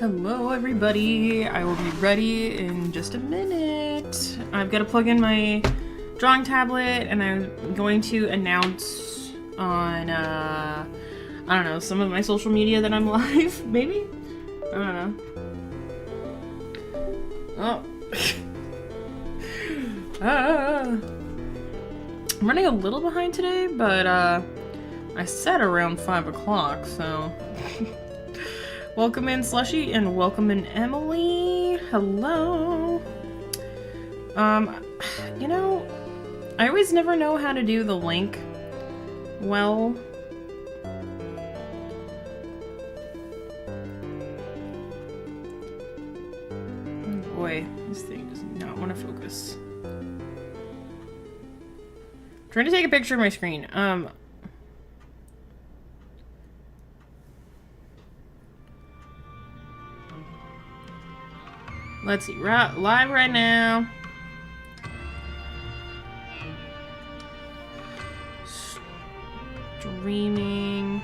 Hello everybody, I will be ready in just a minute. I've got to plug in my drawing tablet and I'm going to announce on, I don't know, some of my social media that I'm live, maybe? I don't know. Oh. I'm running a little behind today, but I said around 5 o'clock, so... Welcome in, Slushy, and welcome in, Emily. Hello. You know, I always never know how to do the link well. Oh boy, this thing does not want to focus. Trying to take a picture of my screen. Let's see, live right now. Streaming,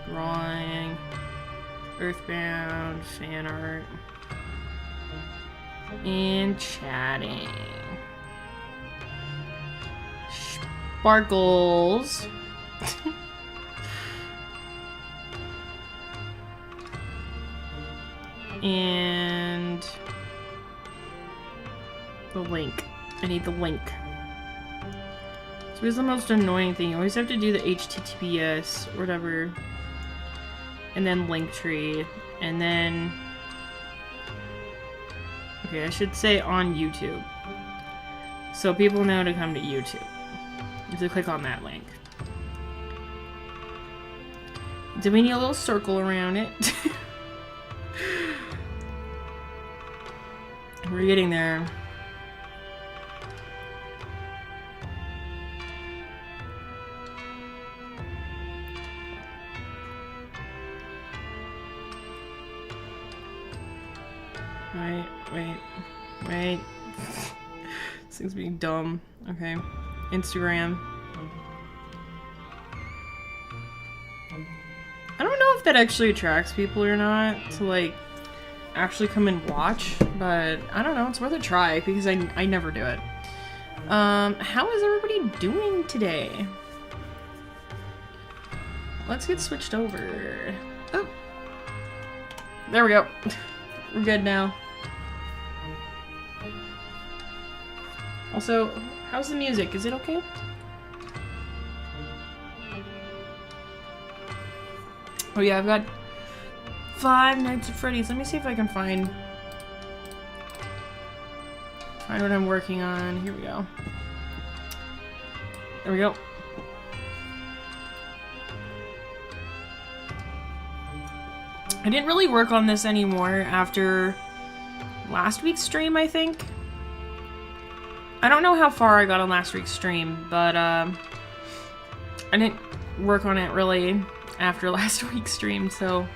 drawing, EarthBound Fanart, and chatting. Sparkles. And the link. I need the link. So here's the most annoying thing. You always have to do the HTTPS or whatever. And then Linktree. And then... Okay, I should say on YouTube. So people know to come to YouTube. You have to click on that link. Do we need a little circle around it? We're getting there. Wait. This thing's being dumb. Okay. Instagram. I don't know if that actually attracts people or not to, like, actually come and watch, but I don't know, it's worth a try because I never do it. How is everybody doing today? Let's get switched over. Oh, there we go. We're good now. Also, how's the music? Is it okay? Oh yeah, I've got Five Nights at Freddy's. Let me see if I can find what I'm working on. Here we go. There we go. I didn't really work on this anymore after last week's stream, I think. I don't know how far I got on last week's stream, but I didn't work on it really after last week's stream, so...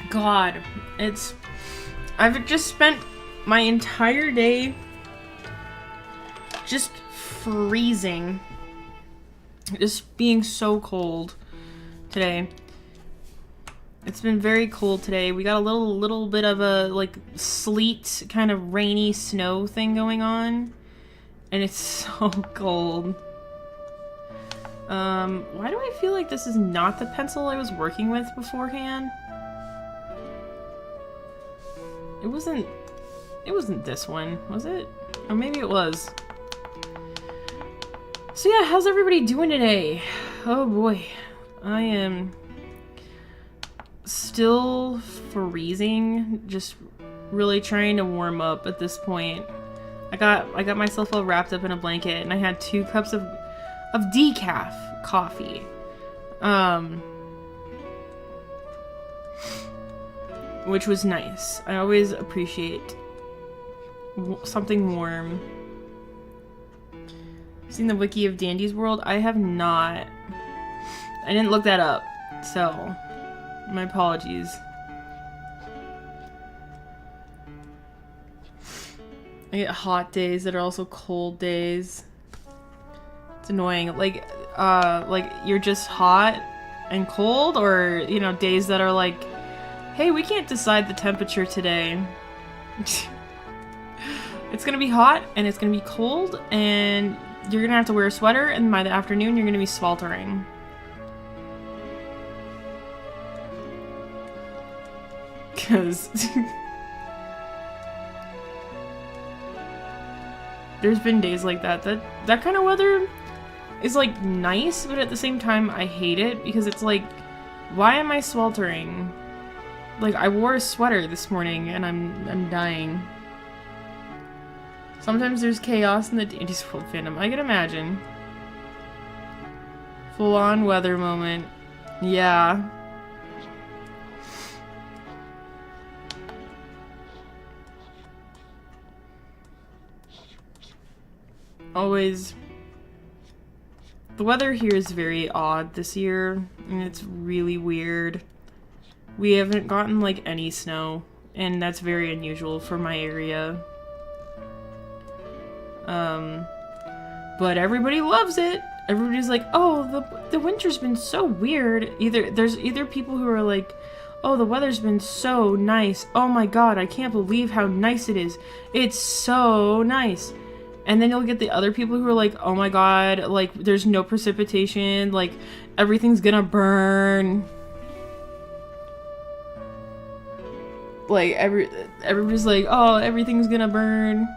God, I've just spent my entire day just freezing, just being so cold today. It's been very cold today. We got a little bit of a, like, sleet, kind of rainy snow thing going on, and it's so cold. Why do I feel like this is not the pencil I was working with beforehand? It wasn't this one, was it? Or maybe it was. So yeah, how's everybody doing today? Oh boy, I am still freezing, just really trying to warm up at this point. I got myself all wrapped up in a blanket and I had 2 cups of decaf coffee. Which was nice. I always appreciate something warm. Seen the wiki of Dandy's World? I have not. I didn't look that up, so my apologies. I get hot days that are also cold days. It's annoying. Like you're just hot and cold, or, you know, days that are like, hey, we can't decide the temperature today. It's gonna be hot, and it's gonna be cold, and you're gonna have to wear a sweater, and by the afternoon, you're gonna be sweltering. Because there's been days like that. That kind of weather is, like, nice, but at the same time, I hate it, because it's like, why am I sweltering? Like, I wore a sweater this morning, and I'm dying. Sometimes there's chaos in the Dandy's World fandom. I can imagine. Full-on weather moment. Yeah. Always. The weather here is very odd this year, and it's really weird. We haven't gotten, like, any snow, and that's very unusual for my area. But everybody loves it. Everybody's like, oh, the winter's been so weird. There's either people who are like, oh, the weather's been so nice. Oh my god, I can't believe how nice it is. It's so nice. And then you'll get the other people who are like, oh my god, like, there's no precipitation, like, everything's gonna burn. Like, everybody's like, oh, everything's gonna burn.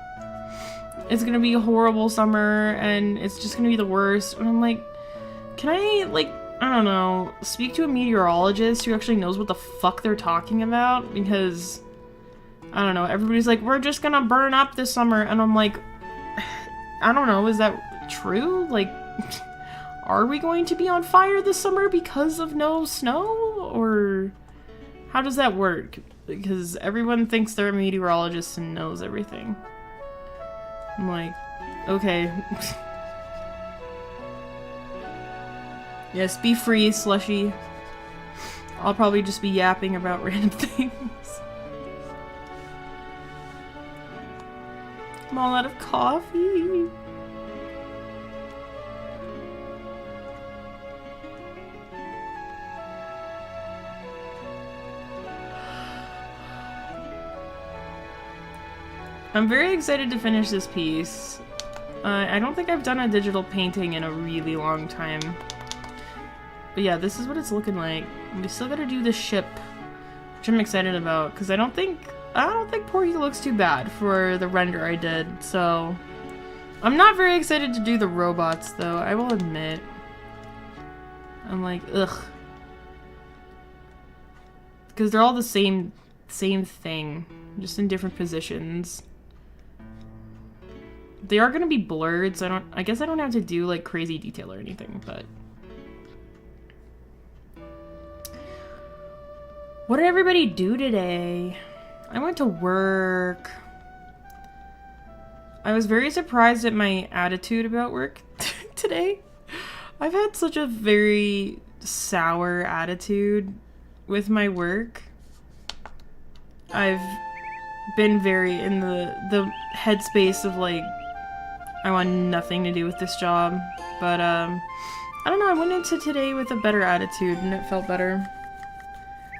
It's gonna be a horrible summer, and it's just gonna be the worst. And I'm like, can I, like, I don't know, speak to a meteorologist who actually knows what the fuck they're talking about? Because, I don't know, everybody's like, we're just gonna burn up this summer, and I'm like, I don't know, is that true? Like, are we going to be on fire this summer because of no snow? Or how does that work? Because everyone thinks they're a meteorologist and knows everything. I'm like, okay. Yes, be free, slushy. I'll probably just be yapping about random things. I'm all out of coffee. I'm very excited to finish this piece. I don't think I've done a digital painting in a really long time. But yeah, this is what it's looking like. We still gotta do the ship, which I'm excited about, because I don't think Porky looks too bad for the render I did, so... I'm not very excited to do the robots, though, I will admit. I'm like, ugh. Because they're all the same thing, just in different positions. They are gonna be blurred, so I guess I don't have to do, like, crazy detail or anything, but... What did everybody do today? I went to work. I was very surprised at my attitude about work today. I've had such a very sour attitude with my work. I've been very in the headspace of, like, I want nothing to do with this job. But, I don't know, I went into today with a better attitude and it felt better.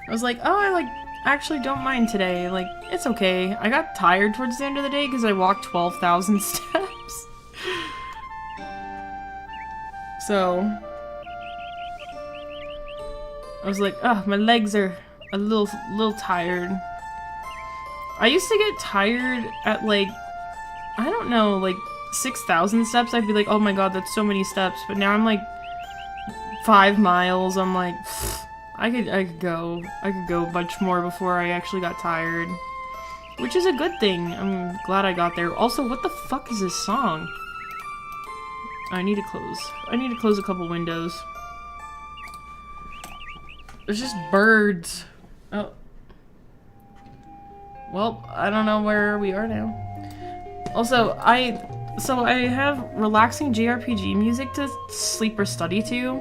I was like, oh, I, like, actually don't mind today. Like, it's okay. I got tired towards the end of the day because I walked 12,000 steps. So, I was like, oh, my legs are a little tired. I used to get tired at, like, I don't know, like, 6,000 steps. I'd be like, oh my god, that's so many steps. But now I'm like 5 miles. I'm like, I could go much more before I actually got tired, which is a good thing. I'm glad I got there. Also, what the fuck is this song? I need to close a couple windows. There's just birds. Oh. Well, I don't know where we are now. Also, I have relaxing JRPG music to sleep or study to,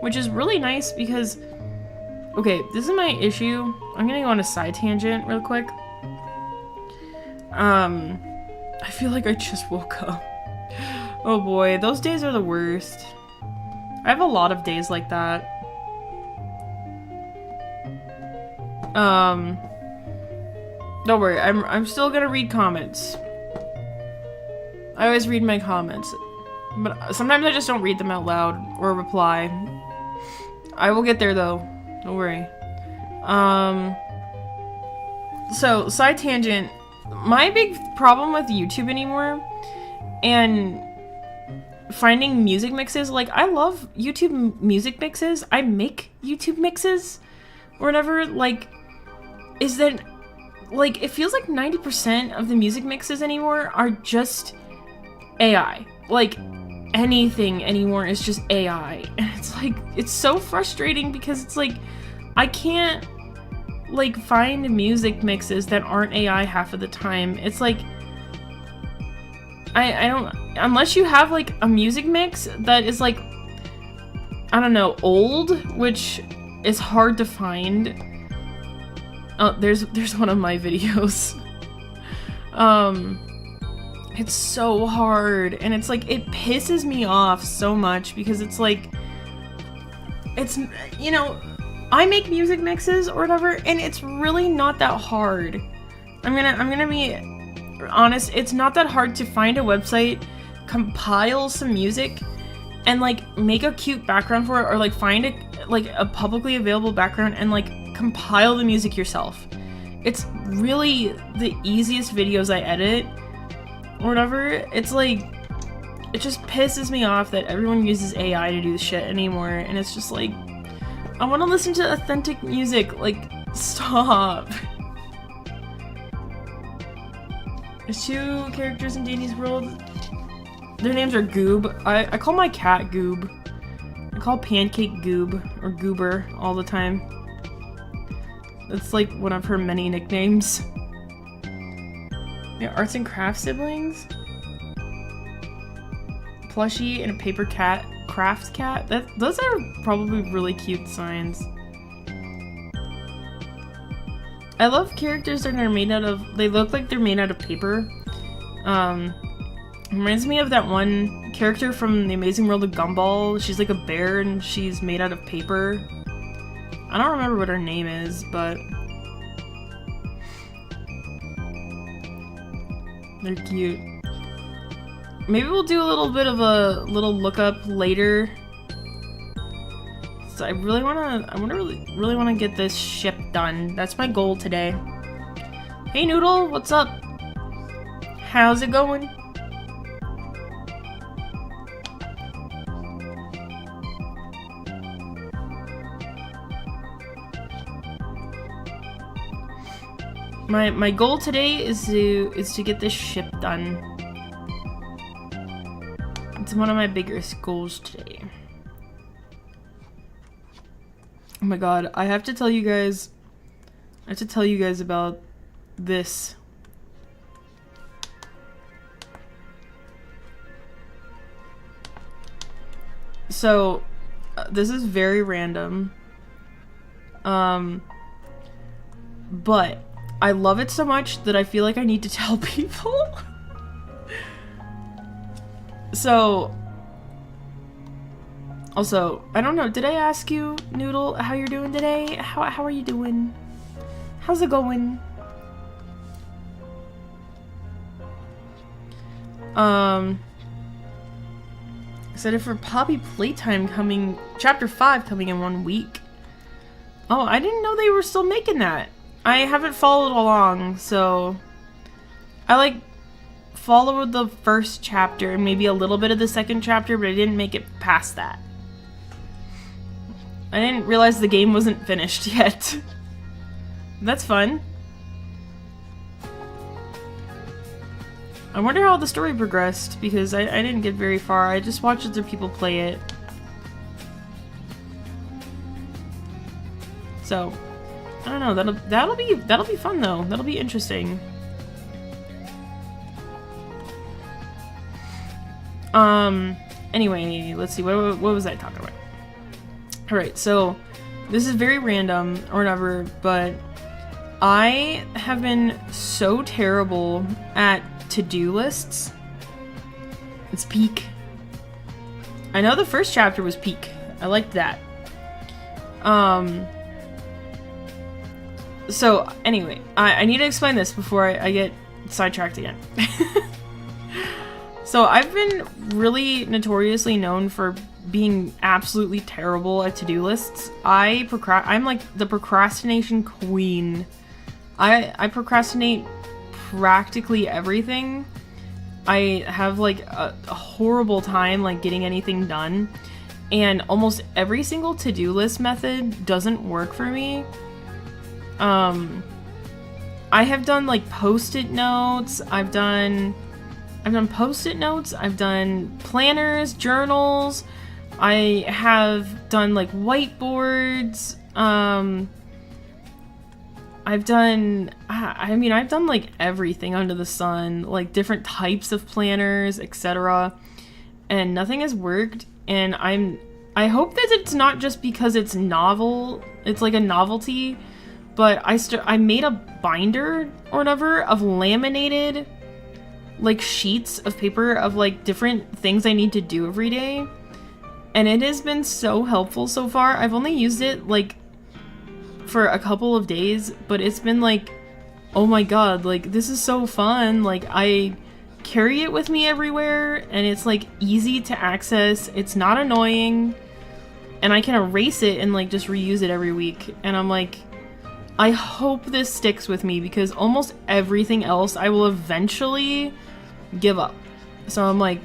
which is really nice because, okay, this is my issue. I'm gonna go on a side tangent real quick. I feel like I just woke up. Oh boy, those days are the worst. I have a lot of days like that. Don't worry, I'm still gonna read comments. I always read my comments. But sometimes I just don't read them out loud or reply. I will get there though. Don't worry. So, side tangent. My big problem with YouTube anymore and finding music mixes, like, I love YouTube music mixes. I make YouTube mixes or whatever, like, is that, like, it feels like 90% of the music mixes anymore are just AI. Like, anything anymore is just AI. And it's like, it's so frustrating because it's like, I can't, like, find music mixes that aren't AI half of the time. It's like, I don't, unless you have, like, a music mix that is, like, I don't know, old, which is hard to find. Oh, there's one of my videos. It's so hard, and it's like, it pisses me off so much because it's like, it's, you know, I make music mixes or whatever, and it's really not that hard. I'm gonna be honest, it's not that hard to find a website, compile some music, and like make a cute background for it, or like find a publicly available background and like compile the music yourself. It's really the easiest videos I edit or whatever. It's like, it just pisses me off that everyone uses AI to do this shit anymore, and it's just like, I want to listen to authentic music. Like, stop. There's 2 characters in Danny's world. Their names are Goob. I call my cat Goob. I call Pancake Goob, or Goober, all the time. That's like one of her many nicknames. Yeah, arts and crafts siblings. Plushie and a paper cat, craft cat. Those are probably really cute signs. I love characters that are made out of, they look like they're made out of paper. Reminds me of that one character from The Amazing World of Gumball. She's like a bear and she's made out of paper. I don't remember what her name is, but they're cute. Maybe we'll do a little bit of a little lookup later. So I really wanna get this ship done. That's my goal today. Hey Noodle, what's up? How's it going? My goal today is to get this ship done. It's one of my biggest goals today. Oh my god, I have to tell you guys about this. So, this is very random. But I love it so much that I feel like I need to tell people. So, also, I don't know, did I ask you, Noodle, how you're doing today? How are you doing? How's it going? Excited for Poppy Playtime coming, Chapter 5 coming in 1 week. Oh, I didn't know they were still making that. I haven't followed along, so I like followed the first chapter and maybe a little bit of the second chapter, but I didn't make it past that. I didn't realize the game wasn't finished yet. That's fun. I wonder how the story progressed, because I didn't get very far. I just watched other people play it. So, I don't know. That'll be fun though. That'll be interesting. Anyway, let's see. What was I talking about? All right. So, this is very random or whatever, but I have been so terrible at to-do lists. It's peak I know the first chapter was peak. I liked that. So, anyway, I need to explain this before I get sidetracked again. So, I've been really notoriously known for being absolutely terrible at to-do lists. I'm like the procrastination queen. I procrastinate practically everything. I have like a horrible time like getting anything done, and almost every single to-do list method doesn't work for me. I have done like post-it notes, I've done post-it notes, I've done planners, journals, I have done like whiteboards, I've done like everything under the sun, like different types of planners, etc. And nothing has worked, and I hope that it's not just because it's novel, it's like a novelty, but I made a binder or whatever of laminated like sheets of paper of like different things I need to do every day. And it has been so helpful so far. I've only used it like for a couple of days, but it's been like, oh my god, like this is so fun. Like I carry it with me everywhere, and it's like easy to access, it's not annoying, and I can erase it and like just reuse it every week. And I'm like, I hope this sticks with me, because almost everything else I will eventually give up. So I'm like,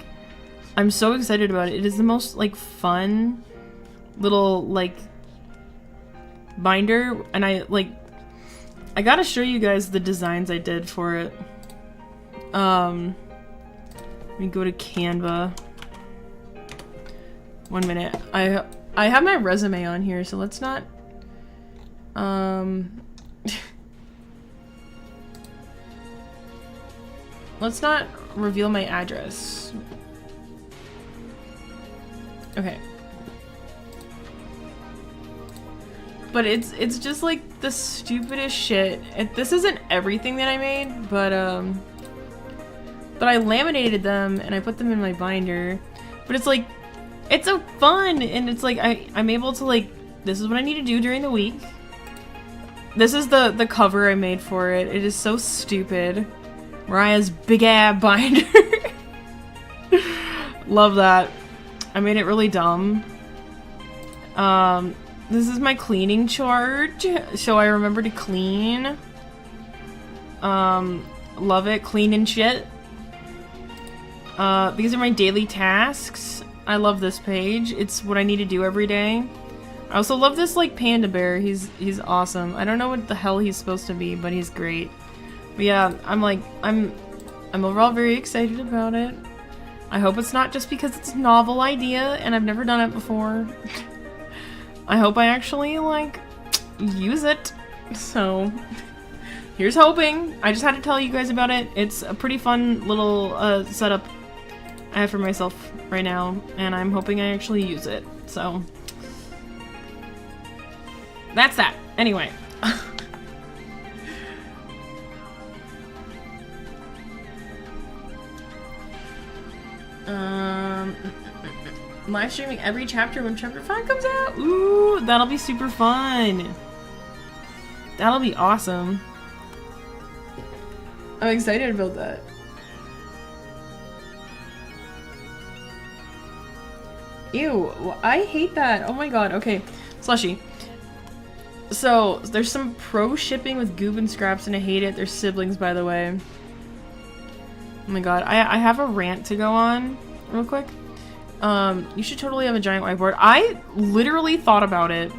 I'm so excited about it. It is the most like fun little like binder, and I gotta show you guys the designs I did for it. Let me go to Canva. 1 minute. I have my resume on here, so let's not let's not reveal my address. Okay. But it's just like the stupidest shit. This isn't everything that I made, but I laminated them and I put them in my binder. But it's like, it's so fun, and it's like I'm able to like, this is what I need to do during the week. This is the cover I made for it. It is so stupid. Mariah's big ass binder. Love that. I made it really dumb. This is my cleaning chart, so I remember to clean. Love it, clean and shit. These are my daily tasks. I love this page. It's what I need to do every day. I also love this like panda bear. He's awesome. I don't know what the hell he's supposed to be, but he's great. But yeah, I'm overall very excited about it. I hope it's not just because it's a novel idea and I've never done it before. I hope I actually like use it. So here's hoping. I just had to tell you guys about it. It's a pretty fun little setup I have for myself right now, and I'm hoping I actually use it. So that's that. Anyway. Live streaming every chapter when chapter 5 comes out. Ooh, that'll be super fun. That'll be awesome. I'm excited about that. Ew, I hate that. Oh my god. Okay, Slushy. So, there's some pro shipping with Goob and Scraps, and I hate it. They're siblings, by the way. Oh my god. I have a rant to go on real quick. You should totally have a giant whiteboard. I literally thought about it.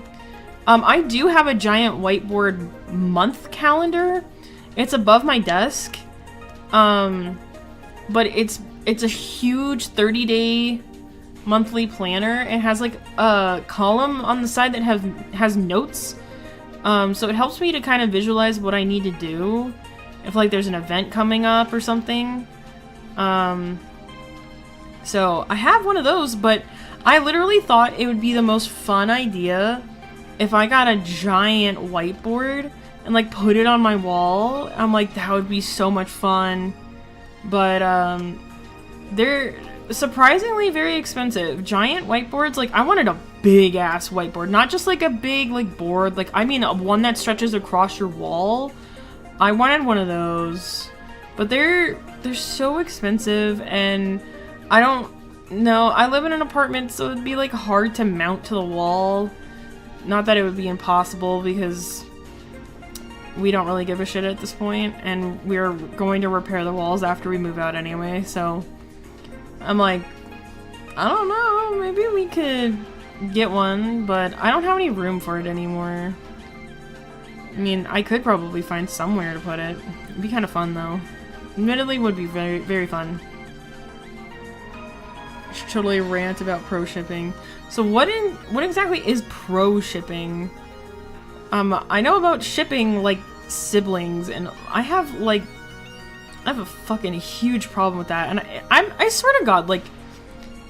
I do have a giant whiteboard month calendar. It's above my desk. But it's a huge 30-day monthly planner. It has like a column on the side that has notes. So it helps me to kind of visualize what I need to do if like there's an event coming up or something. So I have one of those, but I literally thought it would be the most fun idea if I got a giant whiteboard and like put it on my wall. I'm like, that would be so much fun. But surprisingly very expensive. Giant whiteboards, like, I wanted a big ass whiteboard, not just like a big like board, like, I mean one that stretches across your wall. I wanted one of those, but they're so expensive, and I don't know. I live in an apartment, so it'd be like hard to mount to the wall. Not that it would be impossible, because we don't really give a shit at this point, and we're going to repair the walls after we move out anyway, so I'm like, I don't know, maybe we could get one, but I don't have any room for it anymore. I mean, I could probably find somewhere to put it. It'd be kind of fun, though. Admittedly, would be very, very fun. I should totally rant about pro shipping. So what exactly is pro shipping? I know about shipping, like, siblings, and I have a fucking huge problem with that, and I swear to God, like,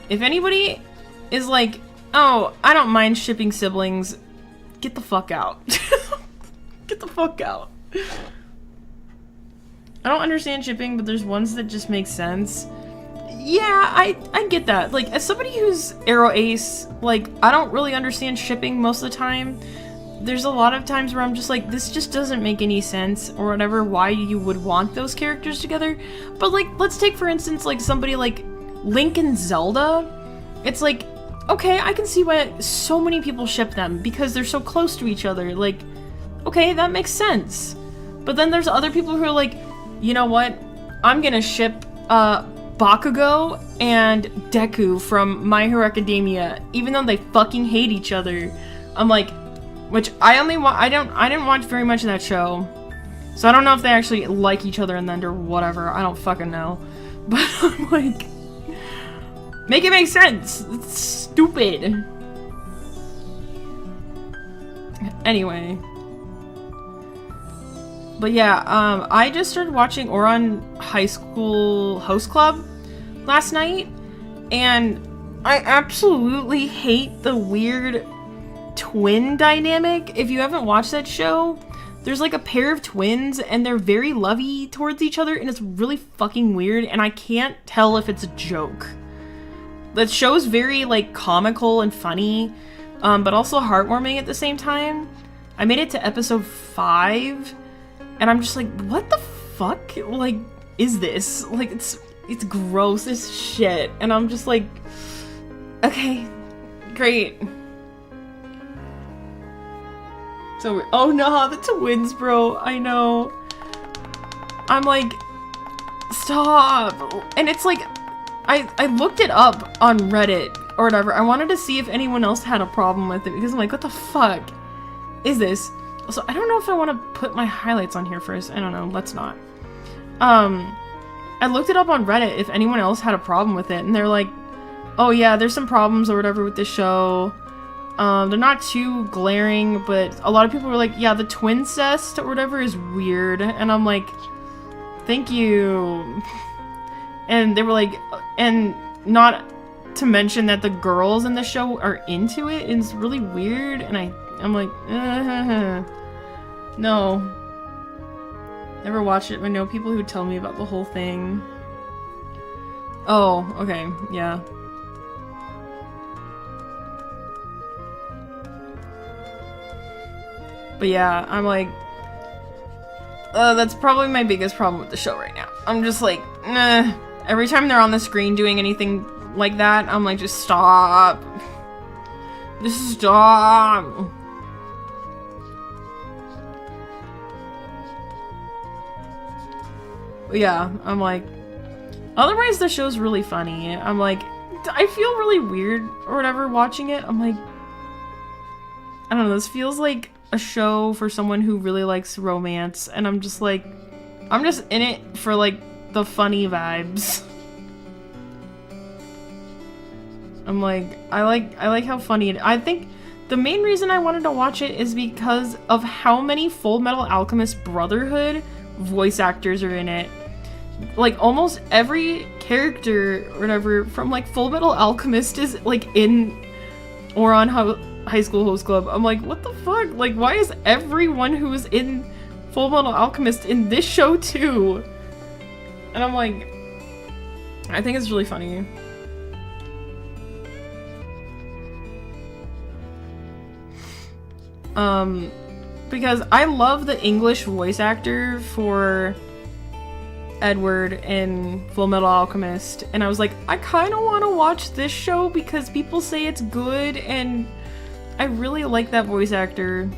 if anybody is like, oh, I don't mind shipping siblings, get the fuck out. Get the fuck out. I don't understand shipping, but there's ones that just make sense. Yeah, I get that. Like, as somebody who's Arrow Ace, like, I don't really understand shipping most of the time. There's a lot of times where I'm just like, this just doesn't make any sense, or whatever, why you would want those characters together. But, like, let's take, for instance, like, somebody like Link and Zelda. It's like, okay, I can see why so many people ship them, because they're so close to each other. Like, okay, that makes sense. But then there's other people who are like, you know what? I'm gonna ship, Bakugo and Deku from My Hero Academia, even though they fucking hate each other. I'm like, which I didn't watch very much of that show, so I don't know if they actually like each other in the end or whatever. I don't fucking know. But I'm like, make it make sense. It's stupid. Anyway. But yeah, I just started watching Ouran High School Host Club last night, and I absolutely hate the weird twin dynamic. If you haven't watched that show, there's like a pair of twins, and they're very lovey towards each other, and it's really fucking weird, and I can't tell if it's a joke. The show's very, like, comical and funny, but also heartwarming at the same time. I made it to episode 5, and I'm just like, what the fuck, like, is this? Like, it's gross as shit, and I'm just like, okay, great. So, oh no, the twins, bro, I know. I'm like, stop. And it's like, I looked it up on Reddit or whatever. I wanted to see if anyone else had a problem with it, because I'm like, what the fuck is this? So I don't know if I want to put my highlights on here first. I don't know, let's not. I looked it up on Reddit if anyone else had a problem with it, and they're like, oh yeah, there's some problems or whatever with this show. They're not too glaring, but a lot of people were like, yeah, the twincest or whatever is weird, and I'm like, thank you. And they were like, and not to mention that the girls in the show are into it, and it's really weird, and I'm like, no. Never watched it, but I know people who tell me about the whole thing. Oh, okay, yeah. But yeah, I'm like, that's probably my biggest problem with the show right now. I'm just like, nah. Every time they're on the screen doing anything like that, I'm like, just stop. Just stop. But yeah, I'm like, otherwise the show's really funny. I'm like, I feel really weird or whatever watching it. I'm like, I don't know, this feels like a show for someone who really likes romance, and I'm just like, I'm just in it for like the funny vibes. I'm like, I like how funny it is. I think the main reason I wanted to watch it is because of how many Full Metal Alchemist Brotherhood voice actors are in it. Like, almost every character or whatever from like Full Metal Alchemist is like in Ouran High School Host Club. I'm like, what the fuck? Like, why is everyone who is in Full Metal Alchemist in this show too? And I'm like, I think it's really funny. Because I love the English voice actor for Edward in Full Metal Alchemist, and I was like, I kind of want to watch this show because people say it's good, and I really like that voice actor.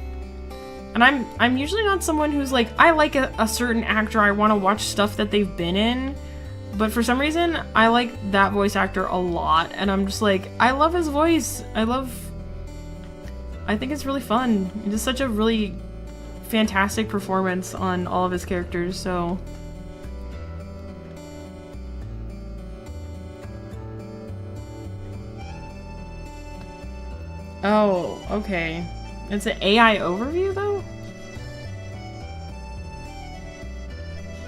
And I'm usually not someone who's like, I like a certain actor, I want to watch stuff that they've been in, but for some reason, I like that voice actor a lot, and I'm just like, I love his voice. I think it's really fun. It's such a really fantastic performance on all of his characters, so... Oh, okay. It's an AI overview, though?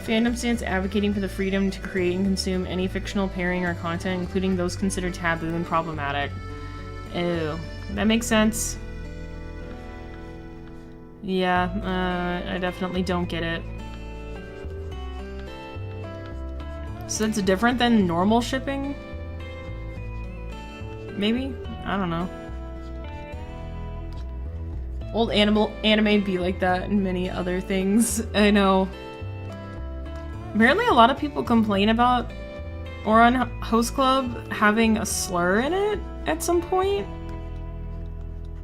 Fandom stance advocating for the freedom to create and consume any fictional pairing or content, including those considered taboo and problematic. Ew. That makes sense. Yeah, I definitely don't get it. So it's different than normal shipping? Maybe? I don't know. Old anime be like that and many other things. I know. Apparently a lot of people complain about Ouran Host Club having a slur in it at some point.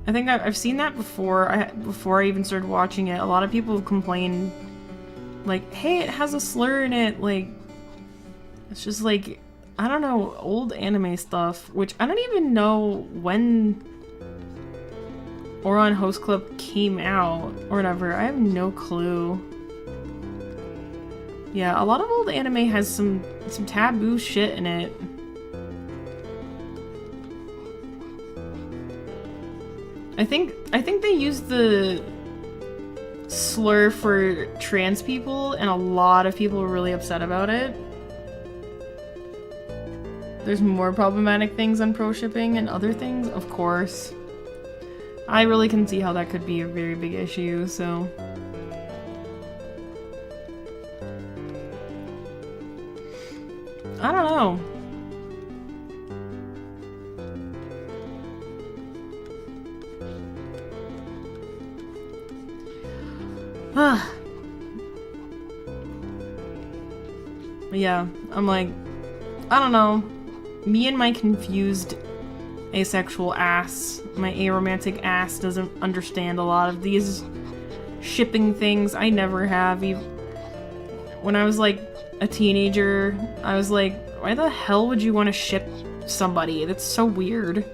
I think I've seen that before. Before I even started watching it, a lot of people have complained, like, hey, it has a slur in it. Like, it's just like, I don't know, old anime stuff, which I don't even know when Ouran Host Club came out or whatever. I have no clue. Yeah, a lot of old anime has some taboo shit in it. I think they used the slur for trans people, and a lot of people were really upset about it. There's more problematic things on pro shipping and other things, of course. I really can see how that could be a very big issue, so... I don't know. Yeah, I'm like, I don't know. Me and my confused asexual ass, my aromantic ass doesn't understand a lot of these shipping things. I never have. Even when I was like a teenager, I was like, why the hell would you want to ship somebody? That's so weird.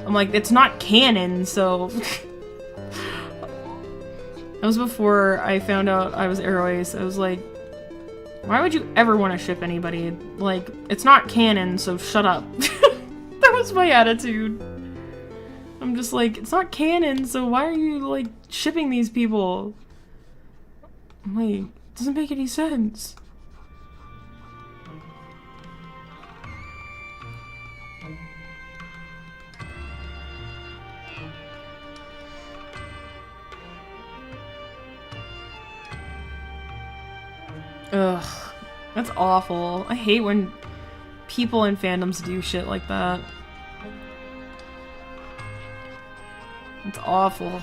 I'm like, it's not canon, so... That was before I found out I was Aeroace. I was like, why would you ever want to ship anybody? Like, it's not canon, so shut up. That was my attitude. I'm just like, it's not canon, so why are you, like, shipping these people? I'm like, it doesn't make any sense. Ugh, that's awful. I hate when people in fandoms do shit like that. It's awful.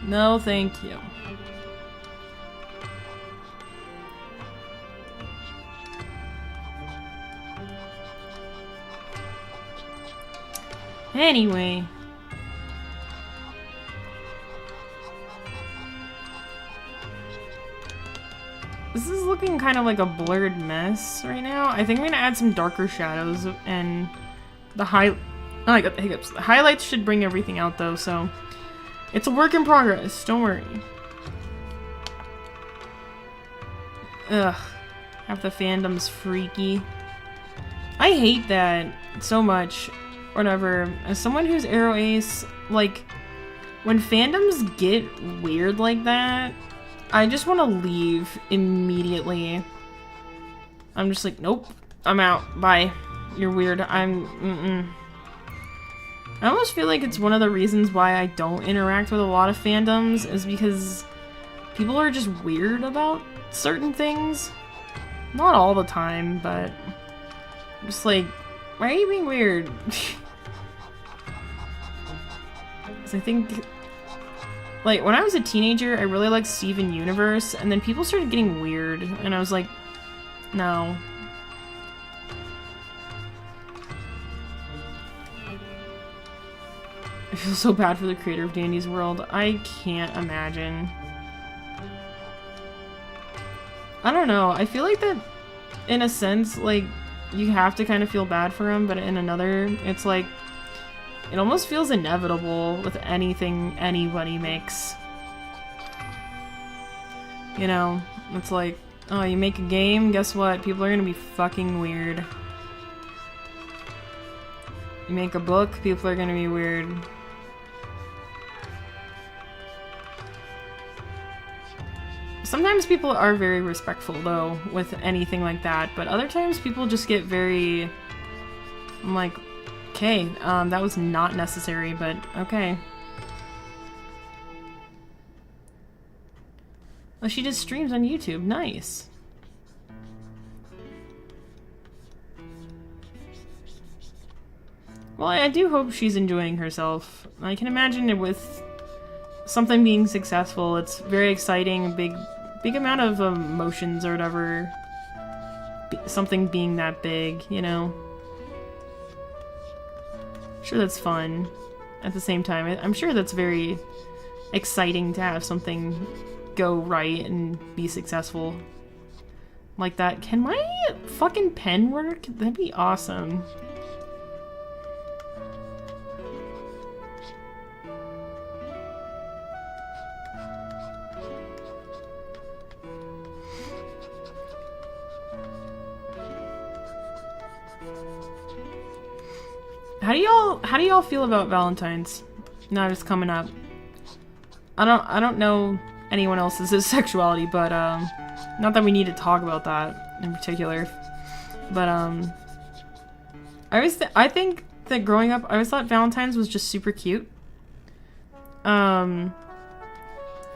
No, thank you. Anyway. This is looking kind of like a blurred mess right now. I think I'm gonna add some darker shadows and the oh, I got the hiccups. The highlights should bring everything out though, so it's a work in progress, don't worry. Ugh. Half the fandom's freaky. I hate that so much. Whatever. As someone who's Aeroace, like, when fandoms get weird like that, I just want to leave immediately. I'm just like, nope, I'm out. Bye. You're weird. I almost feel like it's one of the reasons why I don't interact with a lot of fandoms is because people are just weird about certain things. Not all the time, but Just like, why are you being weird? Because I think, like, when I was a teenager, I really liked Steven Universe, and then people started getting weird, and I was like, no. I feel so bad for the creator of Dandy's World. I can't imagine. I don't know. I feel like that, in a sense, like, you have to kind of feel bad for him, but in another, it's like, it almost feels inevitable with anything anybody makes. You know? It's like, oh, you make a game, guess what? People are gonna be fucking weird. You make a book, people are gonna be weird. Sometimes people are very respectful, though, with anything like that, but other times people just get very... I'm like, okay, that was not necessary, but okay. Oh, she does streams on YouTube. Nice. Well, I do hope she's enjoying herself. I can imagine it with something being successful. It's very exciting, big amount of emotions or whatever. Something being that big, you know? Sure, that's fun. At the same time, I'm sure that's very exciting to have something go right and be successful like that. Can my fucking pen work? That'd be awesome. How do y'all feel about Valentine's? Now it's coming up. I don't know anyone else's sexuality, but not that we need to talk about that in particular. But I think that growing up, I always thought Valentine's was just super cute. And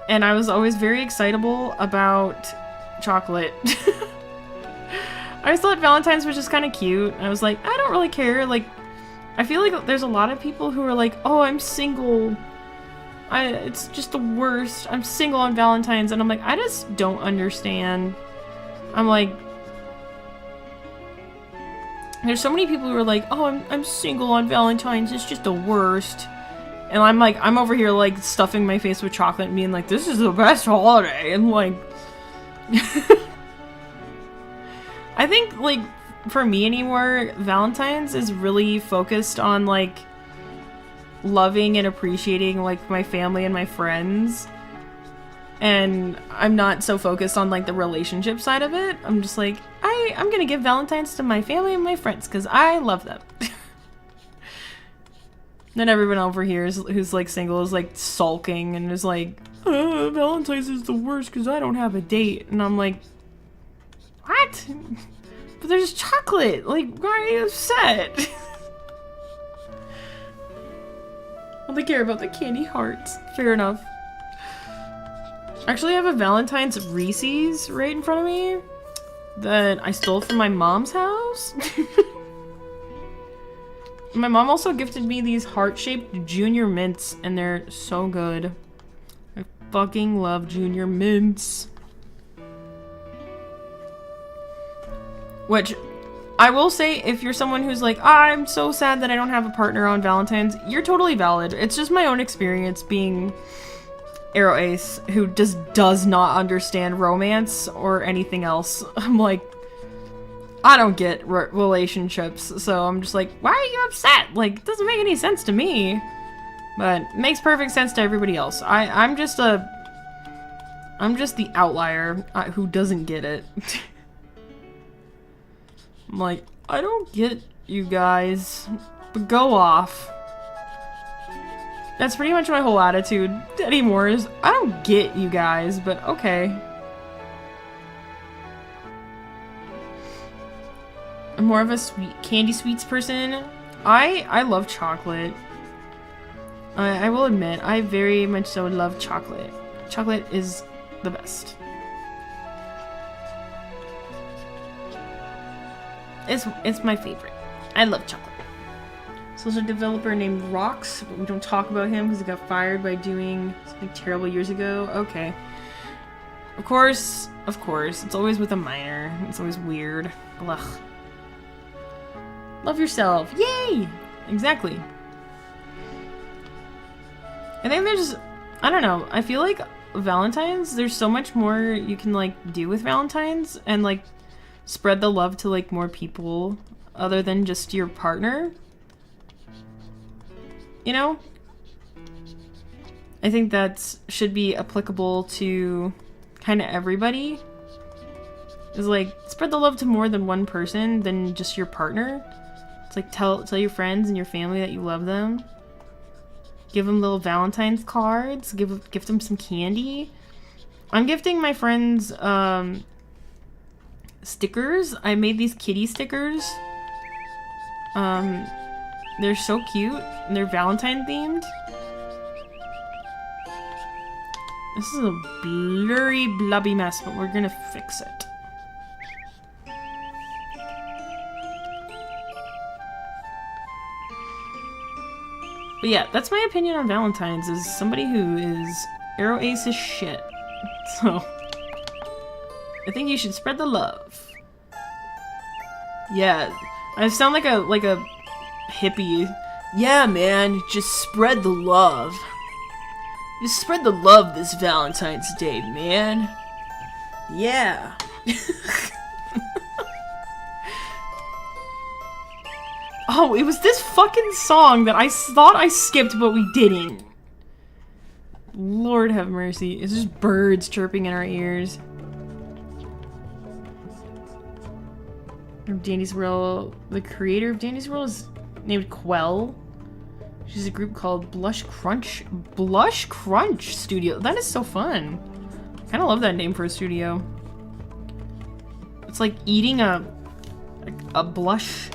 I was always very excitable about chocolate. I always thought Valentine's was just kind of cute. I was like, I don't really care. Like, I feel like there's a lot of people who are like, oh, I'm single. It's just the worst. I'm single on Valentine's. And I'm like, I just don't understand. I'm like, there's so many people who are like, oh, I'm single on Valentine's. It's just the worst. And I'm like, I'm over here like stuffing my face with chocolate and being like, this is the best holiday. And like, I think like, for me anymore, Valentine's is really focused on like loving and appreciating like my family and my friends, and I'm not so focused on like the relationship side of it. I'm just like, I'm gonna give Valentine's to my family and my friends because I love them. Then everyone over here who's like single is like sulking and is like, Valentine's is the worst because I don't have a date. And I'm like, what? But there's chocolate! Like, why are you upset? Well, they care about the candy hearts. Fair enough. Actually, I have a Valentine's Reese's right in front of me that I stole from my mom's house. My mom also gifted me these heart-shaped Junior Mints, and they're so good. I fucking love Junior Mints. Which, I will say, if you're someone who's like, I'm so sad that I don't have a partner on Valentine's, you're totally valid. It's just my own experience being Arrow Ace, who just does not understand romance or anything else. I'm like, I don't get relationships, so I'm just like, why are you upset? Like, it doesn't make any sense to me. But it makes perfect sense to everybody else. I'm just the outlier who doesn't get it. I'm like, I don't get you guys, but go off. That's pretty much my whole attitude anymore is, I don't get you guys, but okay. I'm more of a candy sweets person. I love chocolate. I will admit, I very much so love chocolate. Chocolate is the best. it's my favorite. I love chocolate. So there's a developer named Rox, but we don't talk about him because he got fired by doing something terrible years ago. Okay. Of course. It's always with a minor. It's always weird. Ugh. Love yourself. Yay! Exactly. I think there's... I don't know. I feel like Valentine's, there's so much more you can, like, do with Valentine's and, like, spread the love to, like, more people other than just your partner. You know? I think that should be applicable to kind of everybody. Is like, spread the love to more than one person than just your partner. It's like, tell your friends and your family that you love them. Give them little Valentine's cards. Gift them some candy. I'm gifting my friends stickers. I made these kitty stickers. They're so cute. And they're Valentine themed. This is a blurry, blubby mess, but we're gonna fix it. But yeah, that's my opinion on Valentine's, is somebody who is arrow ace as shit. So, I think you should spread the love. Yeah, I sound like a hippie. Yeah, man, just spread the love. Just spread the love this Valentine's Day, man. Yeah. Oh, it was this fucking song that I thought I skipped, but we didn't. Lord have mercy. It's just birds chirping in our ears. Dandy's World, the creator of Dandy's World is named Quell. She's a group called Blush Crunch Studio. That is so fun. I kind of love that name for a studio. It's like eating a blush,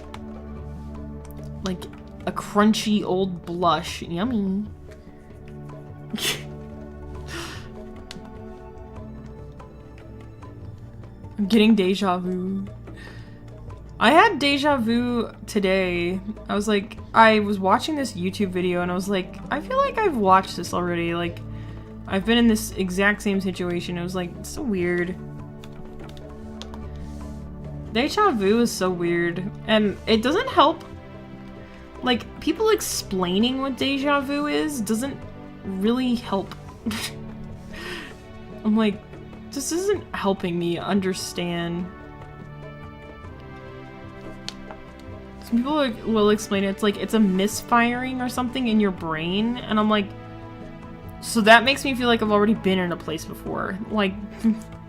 like a crunchy old blush. Yummy. I'm getting deja vu. I had deja vu today. I was watching this YouTube video and I was like, I feel like I've watched this already. Like, I've been in this exact same situation. It was like, it's so weird. Deja vu is so weird. And it doesn't help. Like, people explaining what deja vu is doesn't really help. I'm like, this isn't helping me understand. Some people will explain it. It's like it's a misfiring or something in your brain. And I'm like, so that makes me feel like I've already been in a place before. Like,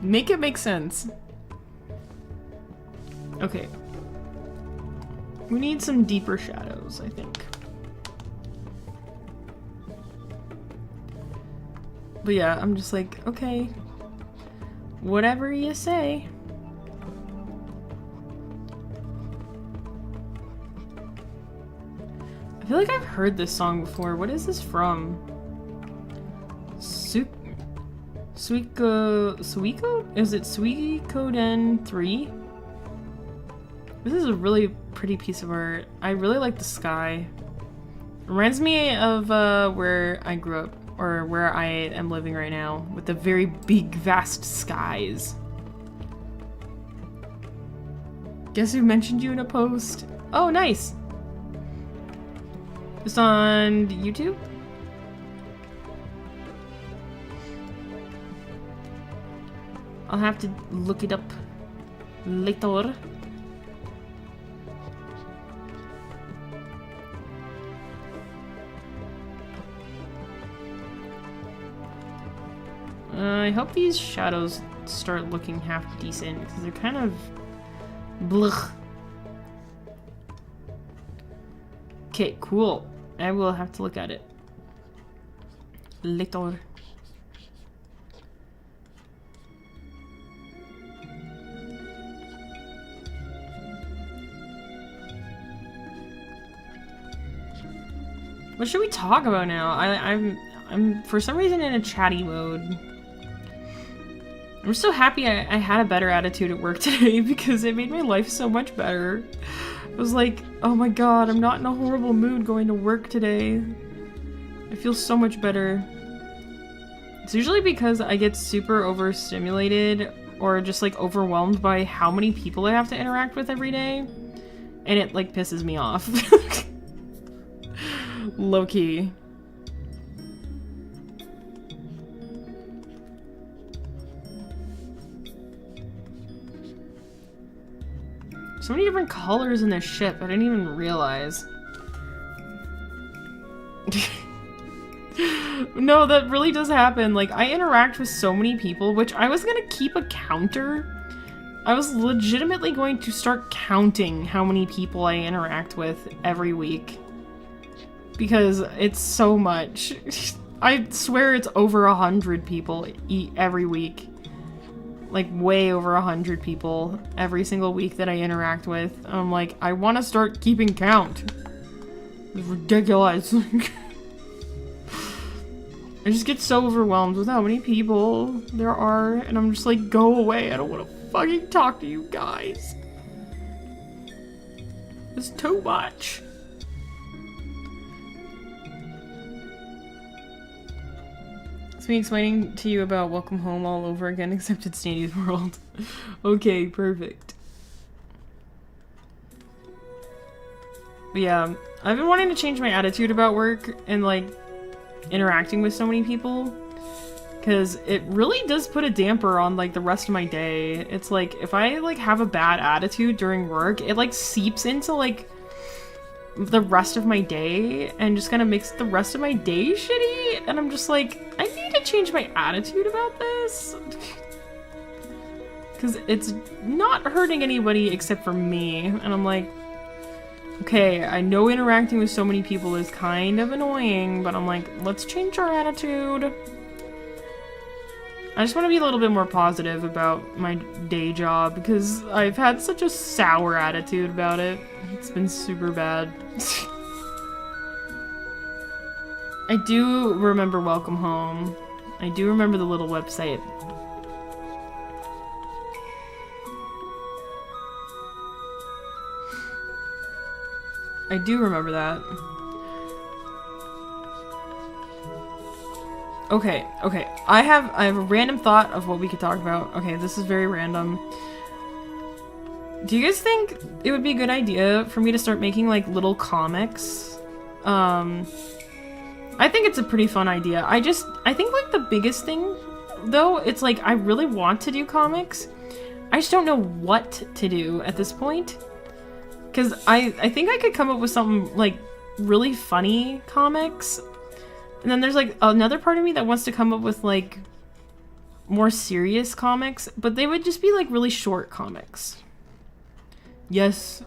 make it make sense. Okay. We need some deeper shadows, I think. But yeah, I'm just like, okay. Whatever you say. I feel like I've heard this song before. What is this from? Suiko? Is it Suikoden 3? This is a really pretty piece of art. I really like the sky. It reminds me of where I grew up, or where I am living right now, with the very big, vast skies. Guess who mentioned you in a post? Oh, nice! It's on YouTube? I'll have to look it up later. I hope these shadows start looking half decent, because they're kind of blech. Okay, cool. I will have to look at it later. What should we talk about now? I'm for some reason in a chatty mode. I'm so happy I had a better attitude at work today because it made my life so much better. I was like, oh my god, I'm not in a horrible mood going to work today. I feel so much better. It's usually because I get super overstimulated or just like overwhelmed by how many people I have to interact with every day. And it like pisses me off. Low-key. So many different colors in this ship, I didn't even realize. No, that really does happen. Like, I interact with so many people, which I was gonna keep a counter. I was legitimately going to start counting how many people I interact with every week. Because it's so much. I swear it's over 100 people every week. Like, way over 100 people every single week that I interact with. I'm like, I want to start keeping count. It's ridiculous. I just get so overwhelmed with how many people there are, and I'm just like, go away. I don't want to fucking talk to you guys. It's too much. It's me explaining to you about Welcome Home all over again, except it's Sandy's World. Okay, perfect. But yeah, I've been wanting to change my attitude about work and like interacting with so many people, because it really does put a damper on like the rest of my day. It's like if I like have a bad attitude during work, it like seeps into like the rest of my day and just kind of makes the rest of my day shitty, and I'm just like, I need to change my attitude about this because it's not hurting anybody except for me. And I'm like, okay, I know interacting with so many people is kind of annoying, but I'm like, let's change our attitude. I just want to be a little bit more positive about my day job because I've had such a sour attitude about it. It's been super bad. I do remember Welcome Home. I do remember the little website. I do remember that. Okay. I have a random thought of what we could talk about. Okay, this is very random. Do you guys think it would be a good idea for me to start making like little comics? I think it's a pretty fun idea. I think like the biggest thing though, it's like I really want to do comics. I just don't know what to do at this point. Cause I think I could come up with something like really funny comics. And then there's like another part of me that wants to come up with like more serious comics, but they would just be like really short comics. Yes.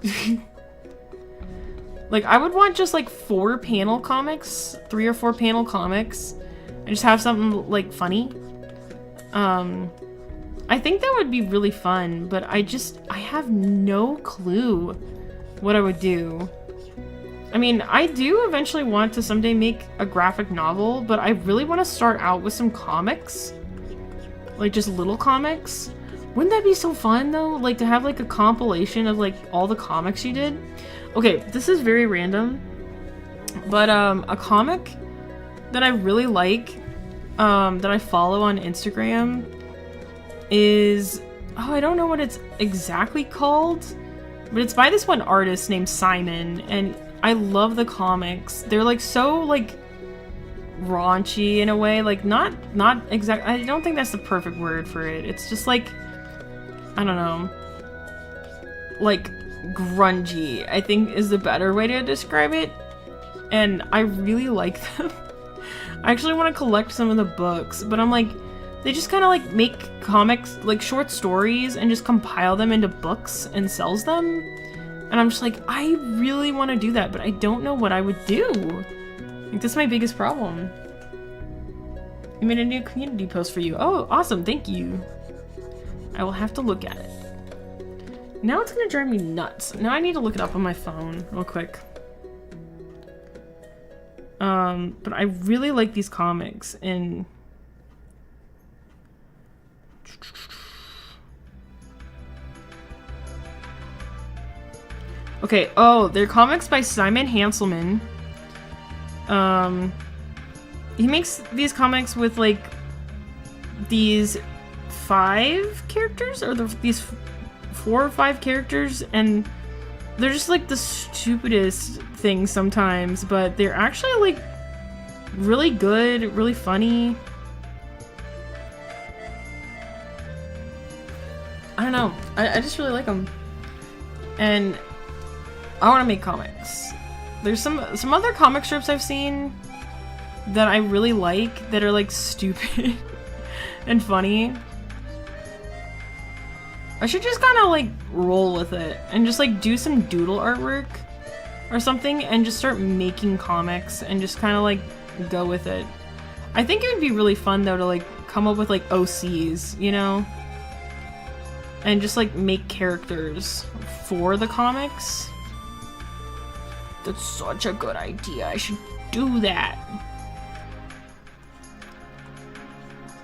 Like I would want just like 4 panel comics, 3 or 4 panel comics, and just have something like funny. I think that would be really fun, but I have no clue what I would do. I mean, I do eventually want to someday make a graphic novel, but I really want to start out with some comics. Like, just little comics. Wouldn't that be so fun, though? Like, to have, like, a compilation of, like, all the comics you did? Okay, this is very random. But, a comic that I really like, that I follow on Instagram is... Oh, I don't know what it's exactly called. But it's by this one artist named Simon, and... I love the comics. They're like so like raunchy in a way, like not exact. I don't think that's the perfect word for it. It's just like, I don't know, like grungy, I think is the better way to describe it. And I really like them. I actually want to collect some of the books, but I'm like, they just kind of like make comics, like short stories, and just compile them into books and sells them. And I'm just like, I really want to do that, but I don't know what I would do. Like, that's my biggest problem. I made a new community post for you. Oh, awesome, thank you. I will have to look at it. Now it's gonna drive me nuts. Now I need to look it up on my phone real quick. But I really like these comics, and... Okay, oh, they're comics by Simon Hanselman. He makes these comics with, like, these 5 characters? Or these 4 or 5 characters, and they're just, like, the stupidest things sometimes, but they're actually, like, really good, really funny. I don't know. I just really like them. And I want to make comics. There's some other comic strips I've seen that I really like that are like stupid and funny. I should just kind of like roll with it and just like do some doodle artwork or something and just start making comics and just kind of like go with it. I think it would be really fun though to like come up with like OCs, you know? And just like make characters for the comics. That's such a good idea. I should do that.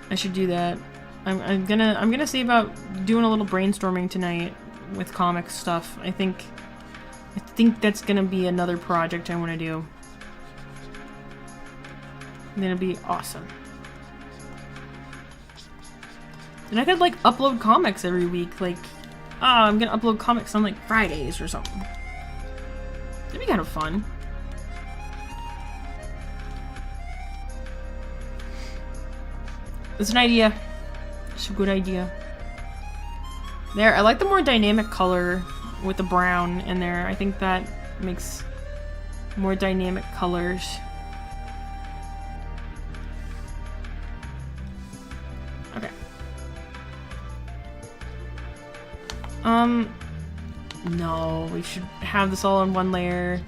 I should do that. I'm gonna see about doing a little brainstorming tonight with comic stuff. I think that's gonna be another project I want to do. It's gonna be awesome. And I could like upload comics every week. Like, I'm gonna upload comics on like Fridays or something. That'd be kind of fun. It's an idea. It's a good idea. There, I like the more dynamic color with the brown in there. I think that makes more dynamic colors. Okay. No, we should have this all on one layer.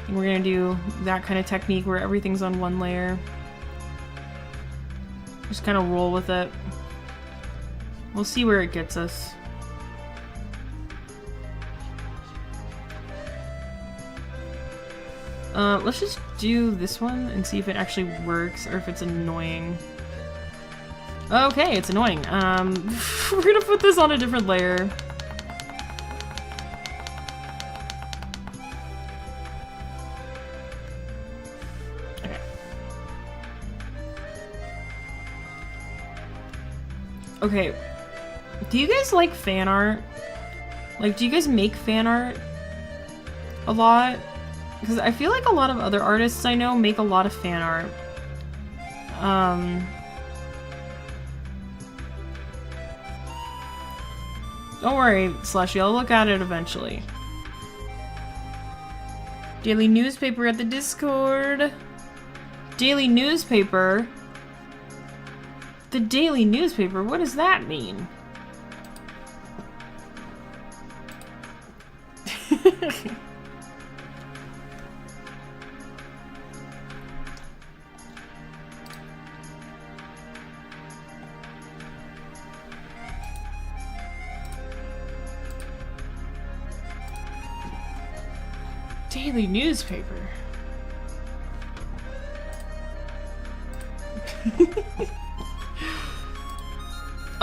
And we're gonna do that kind of technique where everything's on one layer. Just kind of roll with it. We'll see where it gets us. Let's just do this one and see if it actually works or if it's annoying. Okay, it's annoying. We're gonna put this on a different layer. Okay, do you guys like fan art? Like, do you guys make fan art a lot? Because I feel like a lot of other artists I know make a lot of fan art. Don't worry, Slushy, I'll look at it eventually. Daily newspaper at the Discord. Daily newspaper? The daily newspaper? What does that mean? Daily newspaper.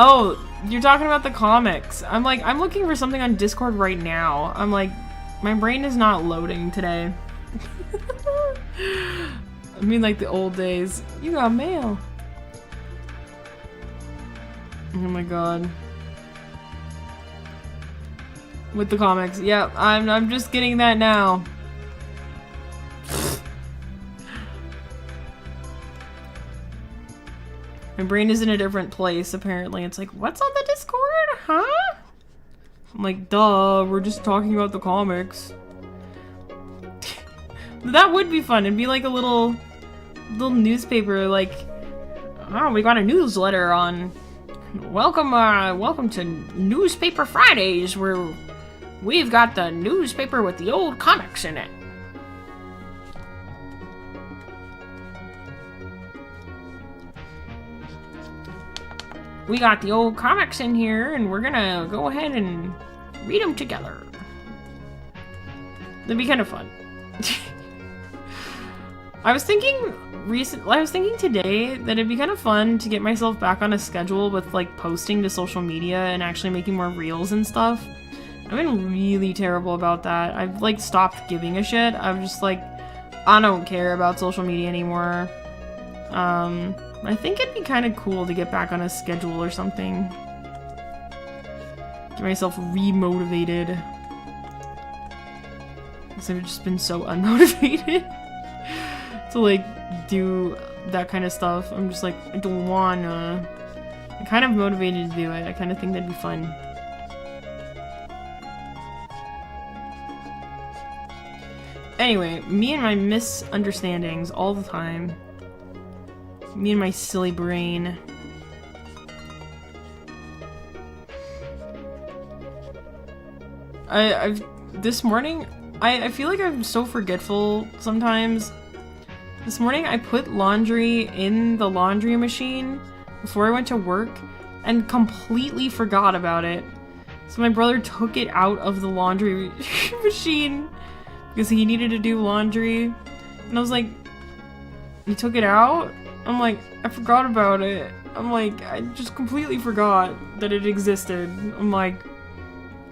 Oh, you're talking about the comics. I'm like, I'm looking for something on Discord right now. I'm like, my brain is not loading today. I mean, like the old days. You got mail. Oh my god. With the comics. Yep, I'm just getting that now. My brain is in a different place, apparently. It's like, what's on the Discord? Huh? I'm like, duh, we're just talking about the comics. That would be fun. It'd be like a little newspaper, like, oh, we got a newsletter on welcome to Newspaper Fridays, where we've got the newspaper with the old comics in it. We got the old comics in here, and we're gonna go ahead and read them together. That'd be kind of fun. I was thinking today that it'd be kind of fun to get myself back on a schedule with like posting to social media and actually making more reels and stuff. I've been really terrible about that. I've like stopped giving a shit. I'm just like, I don't care about social media anymore. I think it'd be kind of cool to get back on a schedule or something. Get myself re-motivated. Because I've just been so unmotivated to like do that kind of stuff. I'm just like, I don't wanna. I'm kind of motivated to do it. I kind of think that'd be fun. Anyway, me and my misunderstandings all the time. Me and my silly brain. This morning, I feel like I'm so forgetful sometimes. This morning I put laundry in the laundry machine before I went to work and completely forgot about it. So my brother took it out of the laundry machine because he needed to do laundry. And I was like, you took it out? I'm like, I forgot about it. I'm like, I just completely forgot that it existed. I'm like,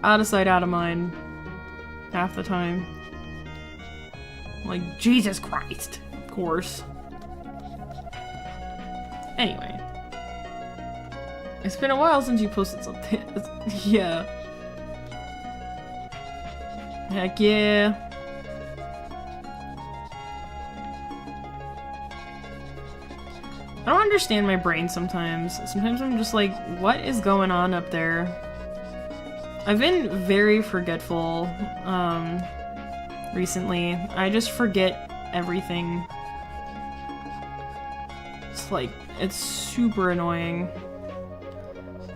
out of sight, out of mind. Half the time. I'm like, Jesus Christ. Of course. Anyway. It's been a while since you posted something. Yeah. Heck yeah. I don't understand my brain sometimes. Sometimes I'm just like, what is going on up there? I've been very forgetful, recently. I just forget everything. It's like, it's super annoying.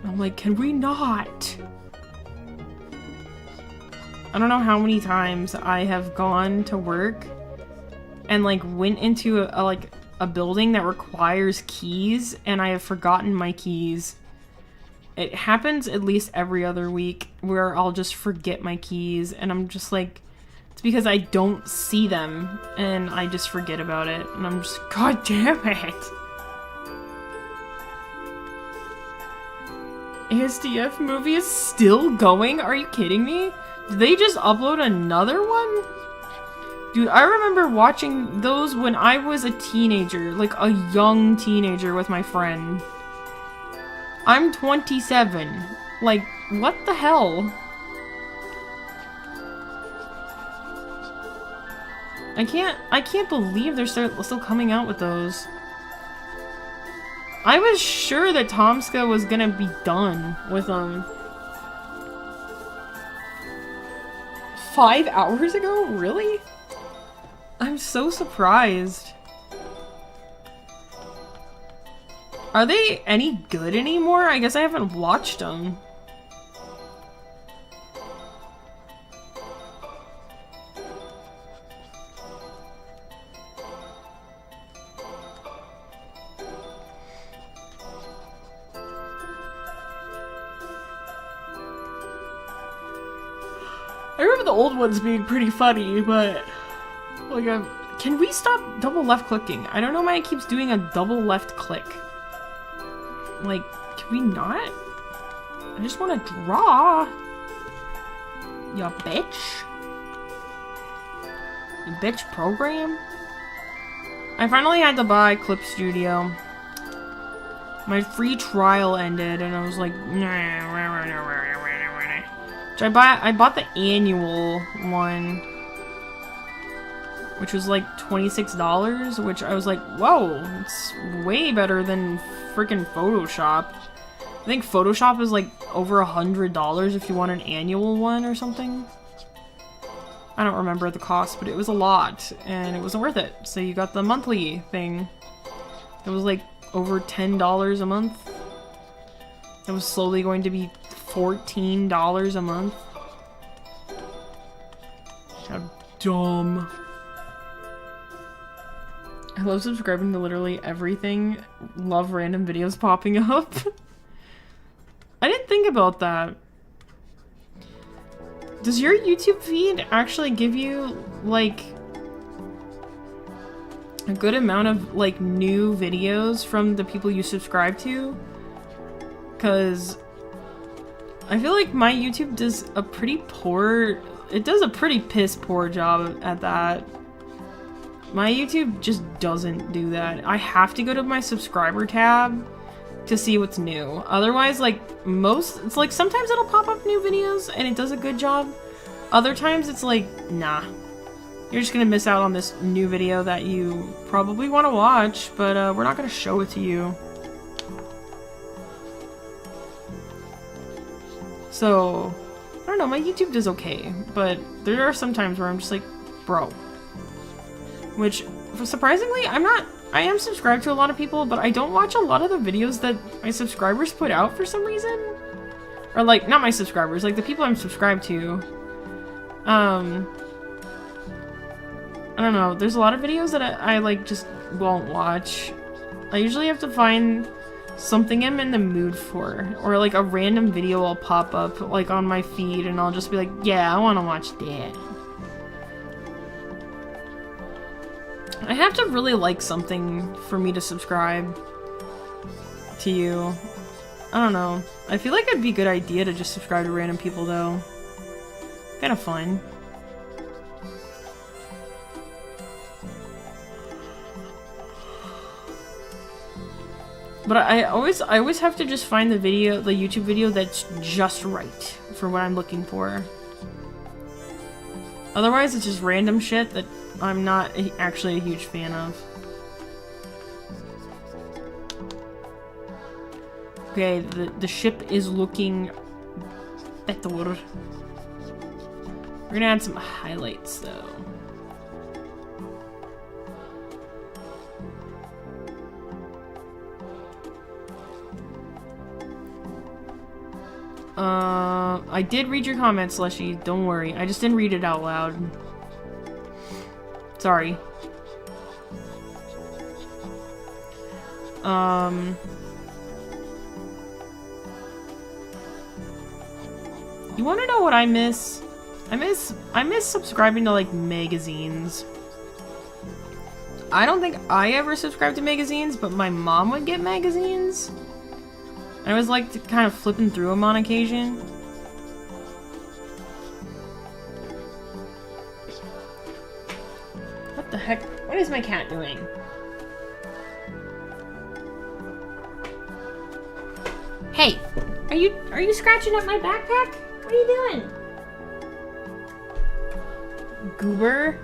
I'm like, can we not? I don't know how many times I have gone to work and like went into a building that requires keys and I have forgotten my keys. It happens at least every other week where I'll just forget my keys and I'm just like, it's because I don't see them and I just forget about it and I'm just, god damn it. ASDF movie is still going? Are you kidding me? Did they just upload another one? Dude, I remember watching those when I was a teenager, like a young teenager with my friend. I'm 27. Like, what the hell? I can't believe they're still coming out with those. I was sure that Tomska was gonna be done with them. 5 hours ago? Really? I'm so surprised. Are they any good anymore? I guess I haven't watched them. I remember the old ones being pretty funny, but like, can we stop double left clicking? I don't know why it keeps doing a double left click. Like, can we not? I just want to draw. Ya bitch. You bitch program. I finally had to buy Clip Studio. My free trial ended and I was like, nah. So I bought the annual one, which was like $26, which I was like, whoa, it's way better than freaking Photoshop. I think Photoshop is like over $100 if you want an annual one or something. I don't remember the cost, but it was a lot and it wasn't worth it. So you got the monthly thing. It was like over $10 a month. It was slowly going to be $14 a month. How dumb. I love subscribing to literally everything. Love random videos popping up. I didn't think about that. Does your YouTube feed actually give you, like, a good amount of, like, new videos from the people you subscribe to. Because I feel like my YouTube does a pretty piss poor job at that. My YouTube just doesn't do that. I have to go to my subscriber tab to see what's new. Otherwise, like, it's like sometimes it'll pop up new videos and it does a good job. Other times it's like, nah. You're just gonna miss out on this new video that you probably want to watch, but we're not gonna show it to you. So, I don't know, my YouTube does okay, but there are some times where I'm just like, bro. Which, surprisingly, I am subscribed to a lot of people, but I don't watch a lot of the videos that my subscribers put out for some reason. Or, like, not my subscribers, like the people I'm subscribed to. I don't know, there's a lot of videos that I like, just won't watch. I usually have to find something I'm in the mood for. Or, like, a random video will pop up, like, on my feed, and I'll just be like, yeah, I want to watch that. I have to really like something for me to subscribe to you. I don't know. I feel like it'd be a good idea to just subscribe to random people, though. Kind of fun. But I always have to just find the YouTube video that's just right for what I'm looking for. Otherwise, it's just random shit that I'm not actually a huge fan of. Okay, the ship is looking better. We're gonna add some highlights, though. I did read your comments, Leshy. Don't worry. I just didn't read it out loud. Sorry. You wanna know what I miss? I miss subscribing to, like, magazines. I don't think I ever subscribed to magazines, but my mom would get magazines. I was, like, kind of flipping through them on occasion. What the heck? What is my cat doing? Hey! Are you scratching up my backpack? What are you doing? Goober?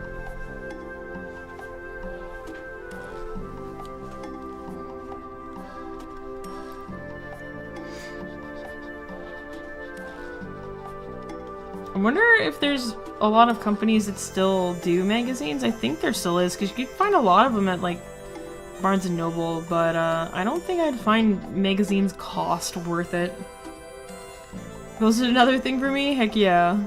I wonder if there's a lot of companies that still do magazines. I think there still is, because you can find a lot of them at, like, Barnes & Noble, but I don't think I'd find magazines cost worth it. Was it another thing for me? Heck yeah.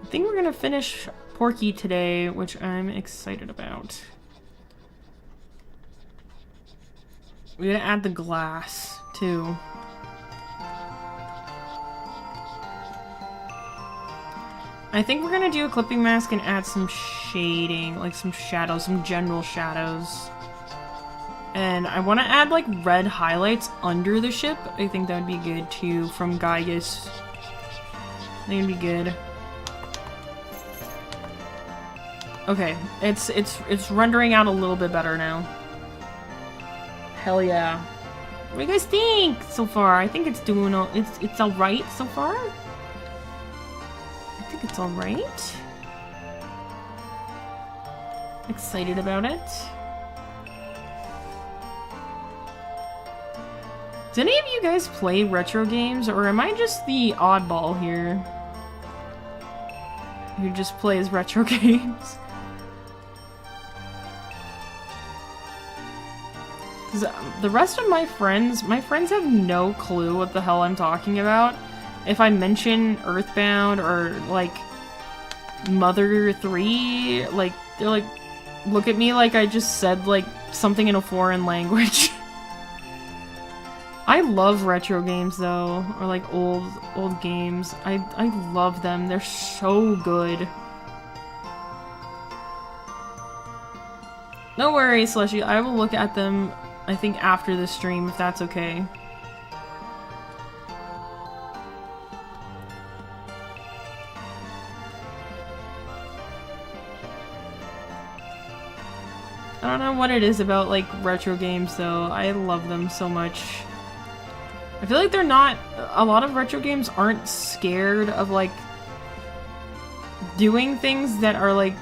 I think we're gonna finish Porky today, which I'm excited about. We're gonna add the glass, too. I think we're gonna do a clipping mask and add some shading, like some shadows, some general shadows. And I want to add, like, red highlights under the ship. I think that would be good, too, from Gaius. I think it'd be good. Okay, it's rendering out a little bit better now. Hell yeah. What do you guys think so far? I think it's doing it's alright so far. I think it's alright. Excited about it. Do any of you guys play retro games, or am I just the oddball here who just plays retro games? The rest of my friends have no clue what the hell I'm talking about. If I mention EarthBound or, like, Mother 3, like, they're like, look at me like I just said, like, something in a foreign language. I love retro games, though. Or, like, old games. I love them. They're so good. No worries, Slushy. I will look at them, I think, after the stream, if that's okay. I don't know what it is about, like, retro games, though. I love them so much. I feel like they're not... A lot of retro games aren't scared of, like, doing things that are, like,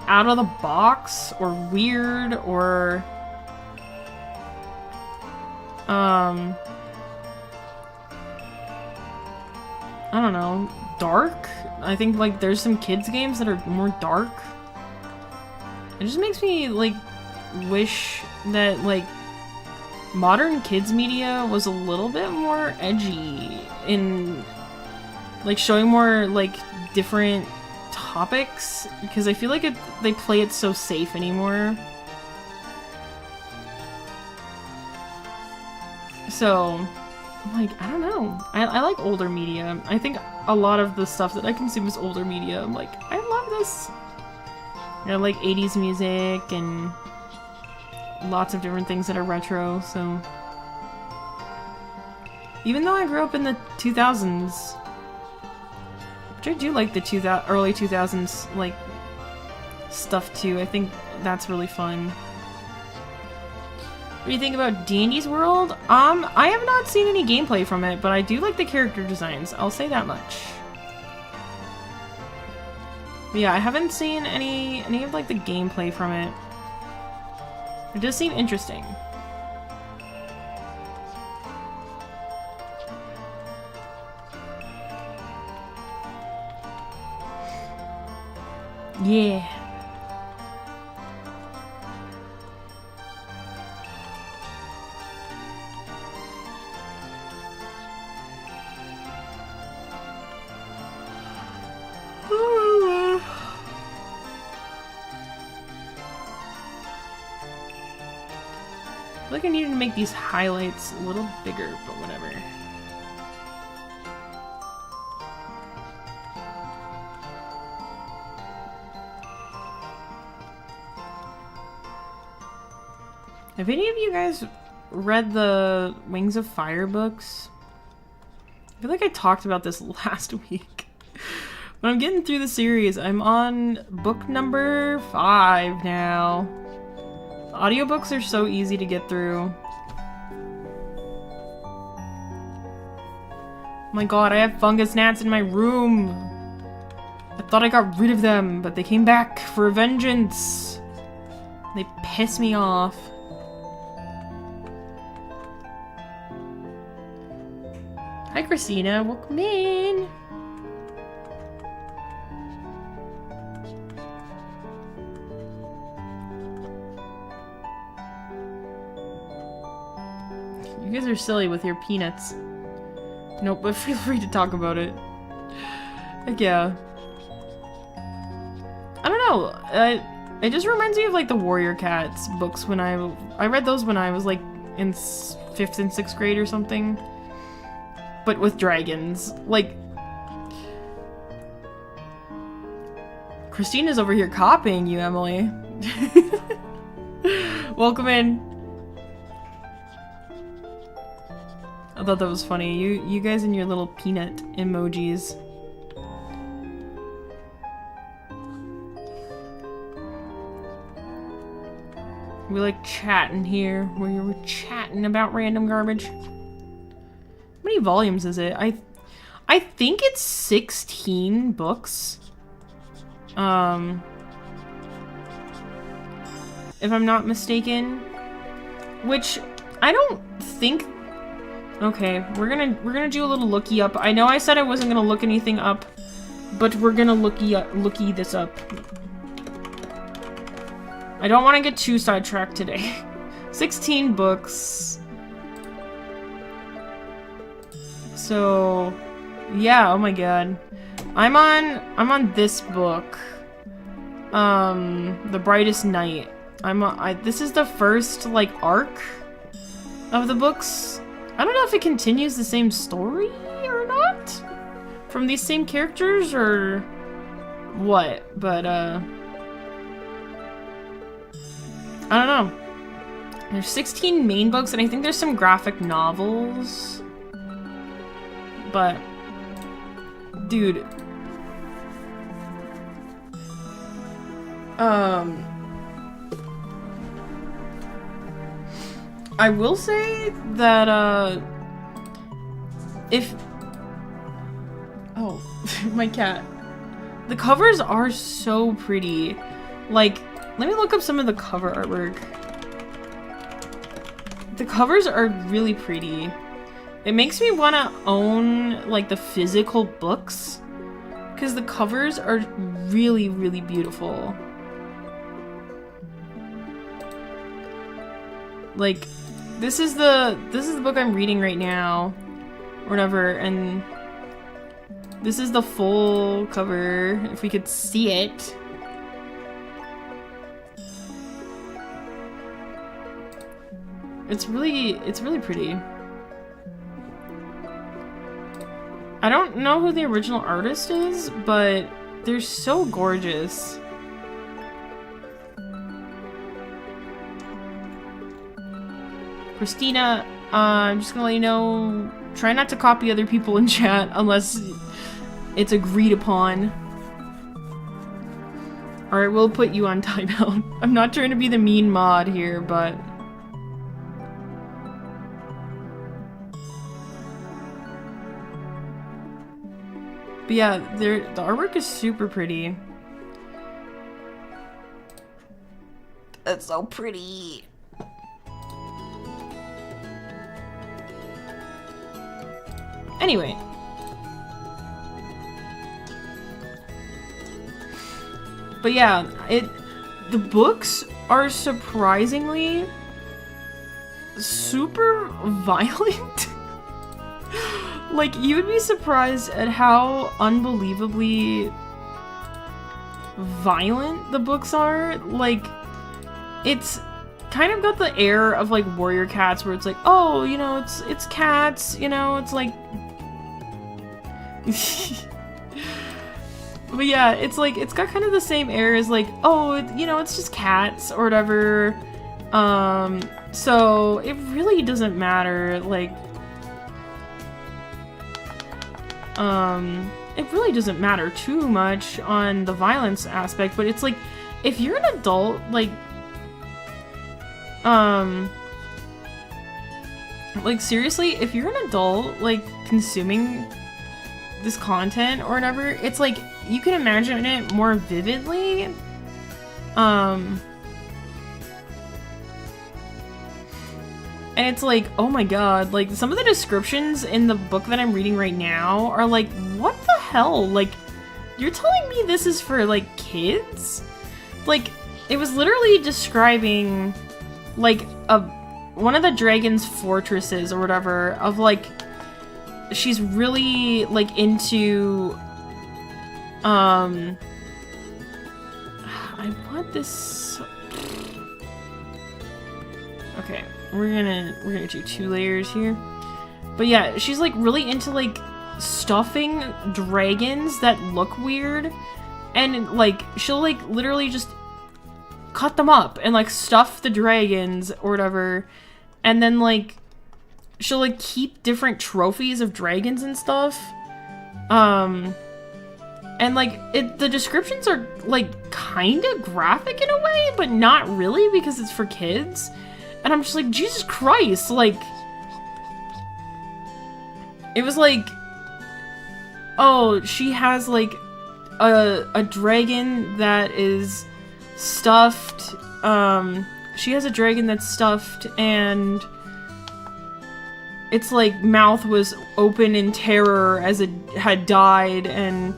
out of the box, or weird, or... I don't know. Dark? I think, like, there's some kids games that are more dark. It just makes me, like, wish that, like, modern kids media was a little bit more edgy in, like, showing more, like, different topics, because I feel like they play it so safe anymore. So, like, I don't know. I like older media. I think a lot of the stuff that I consume is older media. I'm like, I love this. I like 80s music and lots of different things that are retro, so... Even though I grew up in the 2000s, which I do like the early 2000s, like, stuff too. I think that's really fun. What do you think about D&D's world? I have not seen any gameplay from it, but I do like the character designs. I'll say that much. But yeah, I haven't seen any of, like, the gameplay from it. It does seem interesting. Yeah. I feel like I needed to make these highlights a little bigger, but whatever. Have any of you guys read the Wings of Fire books? I feel like I talked about this last week. But I'm getting through the series. I'm on book number 5 now. Audiobooks are so easy to get through. Oh my god, I have fungus gnats in my room. I thought I got rid of them, but they came back for vengeance. They piss me off. Hi, Christina. Welcome in. You guys are silly with your peanuts. Nope, but feel free to talk about it. Heck yeah. I don't know. It just reminds me of, like, the Warrior Cats books when I read those when I was, like, in 5th and 6th grade or something. But with dragons. Like... Christina's over here copying you, Emily. Welcome in. I thought that was funny. You guys and your little peanut emojis. We like chatting here. We're chatting about random garbage. How many volumes is it? I think it's 16 books. If I'm not mistaken. Which I don't think. Okay, we're gonna do a little looky up. I know I said I wasn't gonna look anything up, but we're gonna looky this up. I don't want to get too sidetracked today. 16 books. So, yeah. Oh my god, I'm on this book. The Brightest Night. This is the first, like, arc of the books. I don't know if it continues the same story or not from these same characters or what, but, I don't know. There's 16 main books, and I think there's some graphic novels. But, dude. I will say that, oh, my cat. The covers are so pretty. Like, let me look up some of the cover artwork. The covers are really pretty. It makes me want to own, like, the physical books. Because the covers are really, really beautiful. Like, this is the book I'm reading right now. Or whatever, and this is the full cover, if we could see it. It's really pretty. I don't know who the original artist is, but they're so gorgeous. Christina, I'm just gonna let you know, try not to copy other people in chat unless it's agreed upon. Alright, we'll put you on timeout. I'm not trying to be the mean mod here, but... But yeah, the artwork is super pretty. It's so pretty. Anyway. But yeah, the books are surprisingly super violent. Like, you would be surprised at how unbelievably violent the books are. Like, it's kind of got the air of, like, Warrior Cats, where it's like, oh, you know, it's cats, you know, it's like... But yeah, it's like, it's got kind of the same air as, like, oh, you know, it's just cats, or whatever. So, it really doesn't matter, like... it really doesn't matter too much on the violence aspect, but it's like, if you're an adult, like seriously, if you're an adult, like, consuming this content or whatever, it's like, you can imagine it more vividly, and it's like, oh my god, like, some of the descriptions in the book that I'm reading right now are like, what the hell? Like, you're telling me this is for, like, kids? Like, it was literally describing, like, one of the dragon's fortresses or whatever, of, like, she's really, like, into, I want this... Okay. We're gonna do 2 layers here. But yeah, she's like really into like stuffing dragons that look weird, and like she'll like literally just cut them up and like stuff the dragons or whatever, and then like she'll like keep different trophies of dragons and stuff. And like the descriptions are like kind of graphic in a way, but not really, because it's for kids. And I'm just like, Jesus Christ, like... It was like... Oh, she has, like, a dragon that is stuffed. She has a dragon that's stuffed, and... its, like, mouth was open in terror as it had died, and...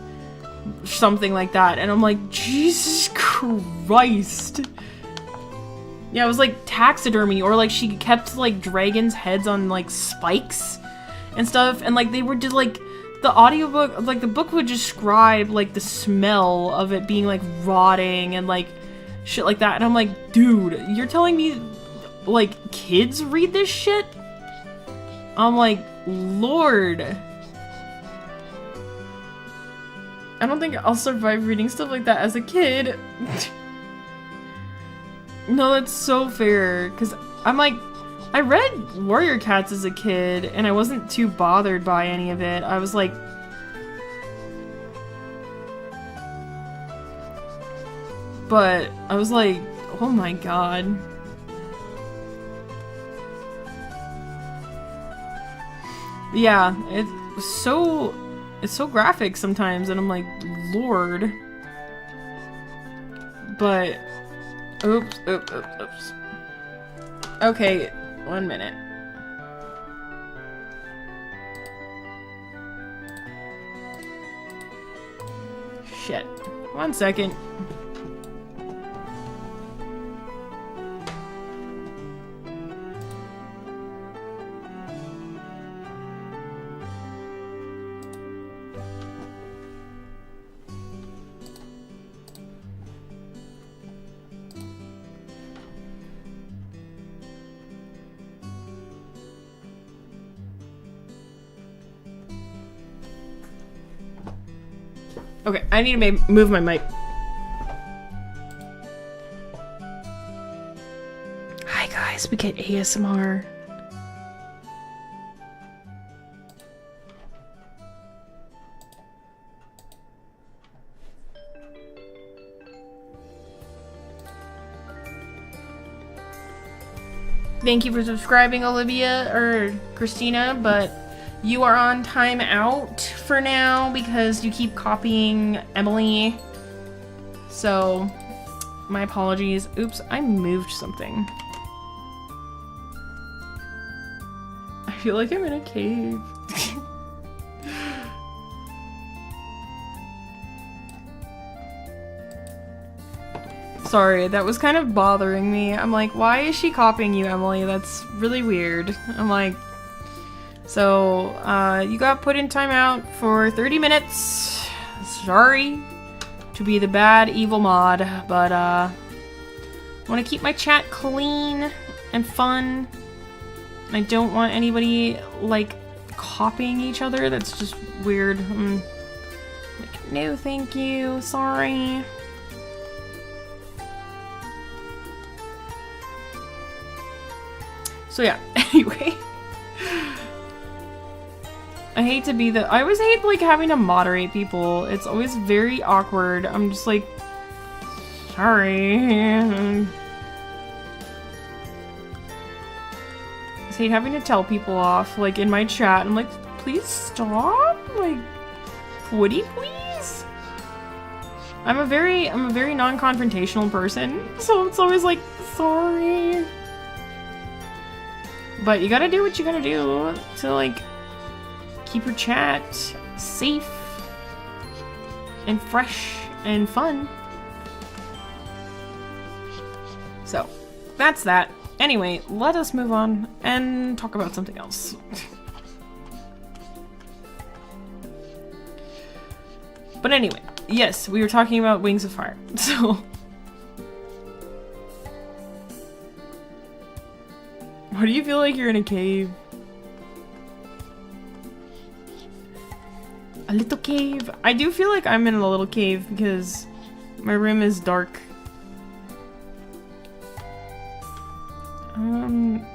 something like that. And I'm like, Jesus Christ... Yeah, it was like taxidermy, or like she kept like dragons' heads on like spikes and stuff, and like they were just like the audiobook, like the book would describe like the smell of it being like rotting and like shit like that. And I'm like, dude, you're telling me like kids read this shit? I'm like, Lord. I don't think I'll survive reading stuff like that as a kid. No, that's so fair. Because I'm like, I read Warrior Cats as a kid, and I wasn't too bothered by any of it. I was like... But I was like, oh my god. Yeah, it's so graphic sometimes, and I'm like, Lord. But, oops. Okay, 1 minute. Shit. 1 second. Okay, I need to move my mic. Hi guys, we get ASMR. Thank you for subscribing, Olivia, or Christina, but you are on timeout for now because you keep copying Emily. So, my apologies. Oops, I moved something. I feel like I'm in a cave. Sorry, that was kind of bothering me. I'm like, why is she copying you, Emily? That's really weird. I'm like... So, you got put in timeout for 30 minutes. Sorry to be the bad, evil mod, but, I want to keep my chat clean and fun. I don't want anybody, like, copying each other. That's just weird. Like, no thank you. Sorry. So yeah, anyway. I hate to be I always hate, like, having to moderate people. It's always very awkward. I'm just like, sorry. I just hate having to tell people off, like, in my chat. I'm like, please stop? Like, would you please? I'm a very non-confrontational person, so it's always like, sorry. But you gotta do what you gotta do to, like, keep your chat safe and fresh and fun. So, that's that. Anyway, let us move on and talk about something else. But anyway, yes, we were talking about Wings of Fire. So, why do you feel like you're in a cave? A little cave. I do feel like I'm in a little cave because my room is dark.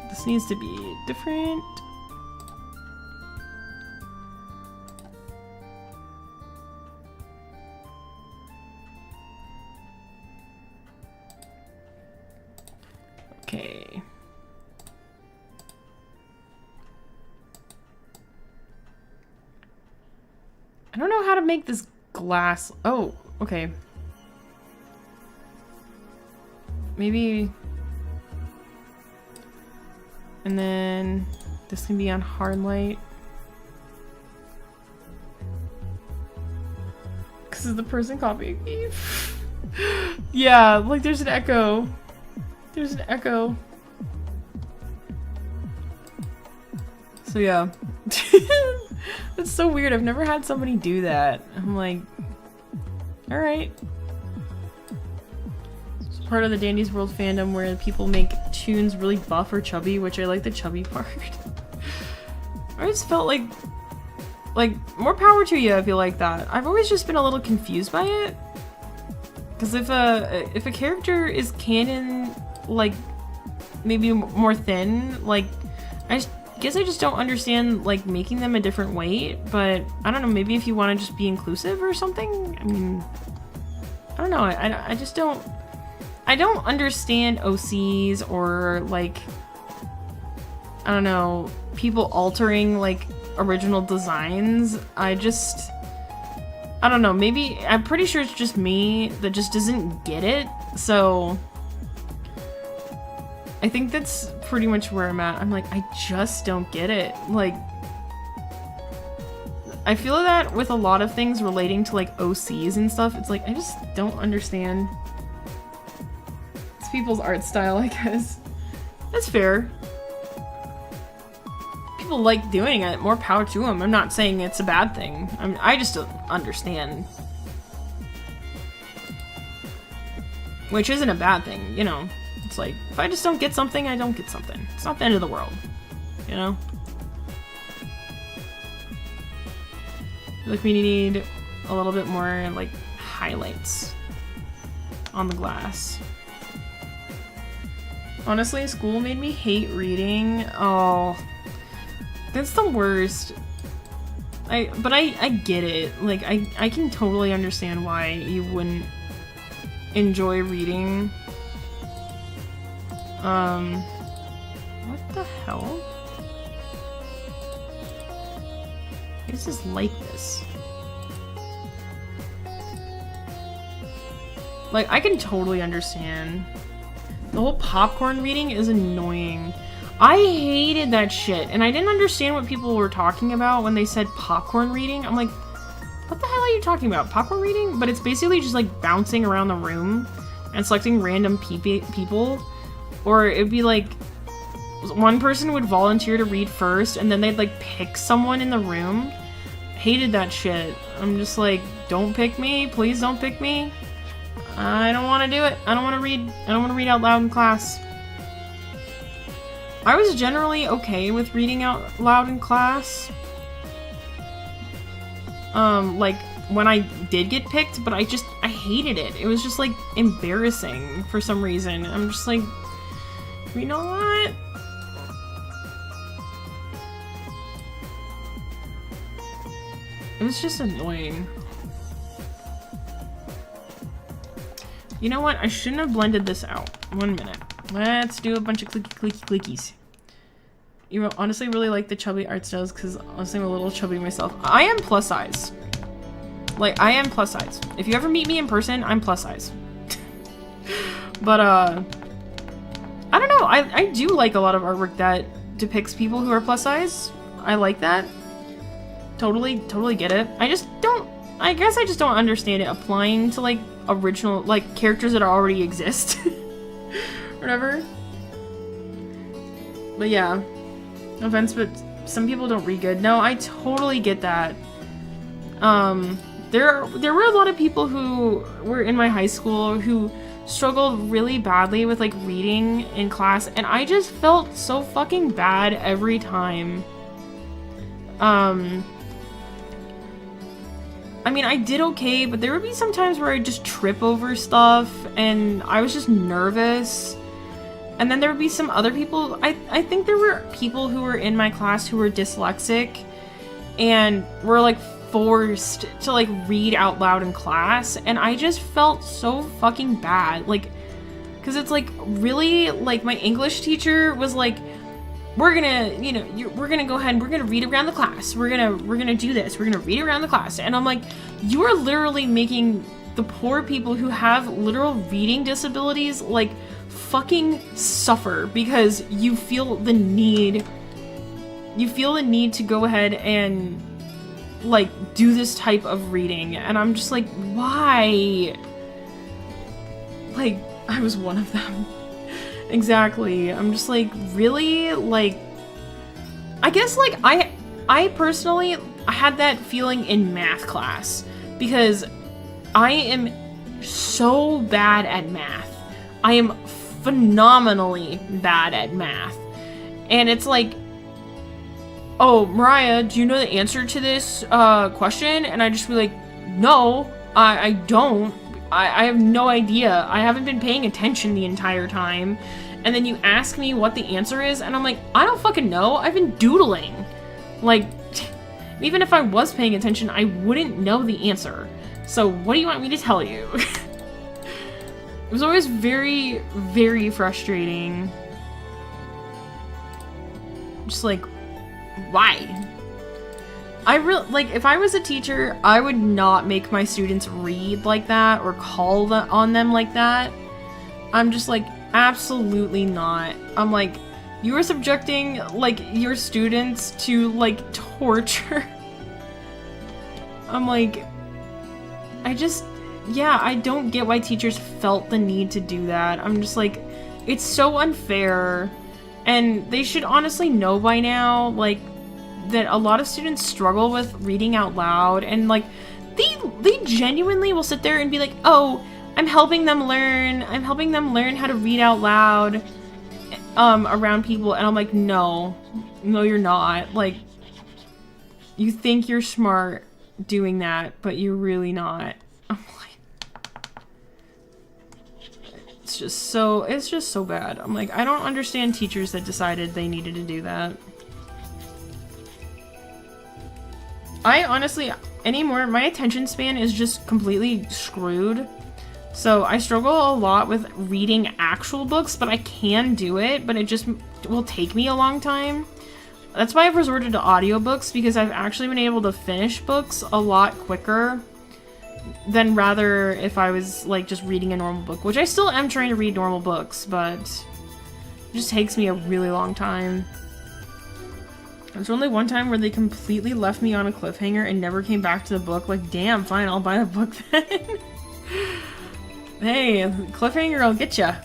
This needs to be different. Okay. I don't know how to make this glass. Oh, okay. Maybe. And then this can be on hard light. This is the person copying me. Yeah, like there's an echo. There's an echo. So yeah. That's so weird. I've never had somebody do that. I'm like, alright. It's part of the Dandy's World fandom where people make tunes really buff or chubby, which I like the chubby part. I just felt like more power to you if you like that. I've always just been a little confused by it. Because if a character is canon, like, maybe more thin, like, I guess I just don't understand, like, making them a different weight, but I don't know, maybe if you want to just be inclusive or something? I mean, I don't know, I just don't, I don't understand OCs or, like, I don't know, people altering, like, original designs. I don't know, maybe, I'm pretty sure it's just me that just doesn't get it, so I think that's pretty much where I'm at. I'm like, I just don't get it. Like, I feel that with a lot of things relating to, like, OCs and stuff, it's like, I just don't understand. It's people's art style, I guess. That's fair. People like doing it, more power to them. I'm not saying it's a bad thing. I just don't understand. Which isn't a bad thing, you know. It's like, if I just don't get something, I don't get something. It's not the end of the world, you know? I feel like we need a little bit more, like, highlights on the glass. Honestly, school made me hate reading. Oh, that's the worst. But I get it. Like, I can totally understand why you wouldn't enjoy reading. What the hell? This is like this. Like, I can totally understand. The whole popcorn reading is annoying. I hated that shit, and I didn't understand what people were talking about when they said popcorn reading. I'm like, what the hell are you talking about? Popcorn reading? But it's basically just like bouncing around the room and selecting random people. Or it'd be like, one person would volunteer to read first, and then they'd like pick someone in the room. Hated that shit. I'm just like, don't pick me, please don't pick me. I don't want to do it. I don't want to read out loud in class. I was generally okay with reading out loud in class. Like, when I did get picked, but I hated it. It was just like embarrassing for some reason. I'm just like, you know what? It was just annoying. You know what? I shouldn't have blended this out. 1 minute. Let's do a bunch of clickies. You honestly really like the chubby art styles because honestly I'm a little chubby myself. I am plus size. Like, I am plus size. If you ever meet me in person, I'm plus size. But, I don't know. I do like a lot of artwork that depicts people who are plus size. I like that. Totally get it. I guess I just don't understand it applying to, like, original, like, characters that already exist. Whatever. But yeah. No offense, but some people don't read good. No, I totally get that. There were a lot of people who were in my high school who struggled really badly with, like, reading in class, and I just felt so fucking bad every time. I mean, I did okay, but there would be some times where I'd just trip over stuff, and I was just nervous. And then there would be some other people, I think there were people who were in my class who were dyslexic, and were, like, forced to, like, read out loud in class, and I just felt so fucking bad. Like, because it's, like, really, like, my English teacher was like, we're gonna, you know, we're gonna go ahead and we're gonna read around the class. We're gonna do this. We're gonna read around the class. And I'm like, you are literally making the poor people who have literal reading disabilities, like, fucking suffer because you feel the need to go ahead and, like, do this type of reading. And I'm just like, why? Like, I was one of them. Exactly. I'm just like, really? Like, I guess, like, I personally, I had that feeling in math class because I am so bad at math. I am phenomenally bad at math. And it's like, oh, Mariah, do you know the answer to this question? And I just be like, no, I don't. I have no idea. I haven't been paying attention the entire time. And then you ask me what the answer is, and I'm like, I don't fucking know. I've been doodling. Like, even if I was paying attention, I wouldn't know the answer. So what do you want me to tell you? It was always very, very frustrating. Just like, why? Like, if I was a teacher, I would not make my students read like that or call on them like that. I'm just like, absolutely not. I'm like, you are subjecting, like, your students to, like, torture. I'm like, I don't get why teachers felt the need to do that. I'm just like, it's so unfair. And they should honestly know by now, like, that a lot of students struggle with reading out loud, and like they genuinely will sit there and be like, oh, I'm helping them learn how to read out loud around people. And I'm like, no you're not. Like, you think you're smart doing that, but you're really not. I'm like, it's just so bad. I'm like, I don't understand teachers that decided they needed to do that. I honestly, anymore, my attention span is just completely screwed. So I struggle a lot with reading actual books, but I can do it, but it just will take me a long time. That's why I've resorted to audiobooks, because I've actually been able to finish books a lot quicker than rather if I was like just reading a normal book, which I still am trying to read normal books, but it just takes me a really long time. There's only one time where they completely left me on a cliffhanger and never came back to the book. Like, damn, fine, I'll buy the book then. Hey, cliffhanger, I'll get ya.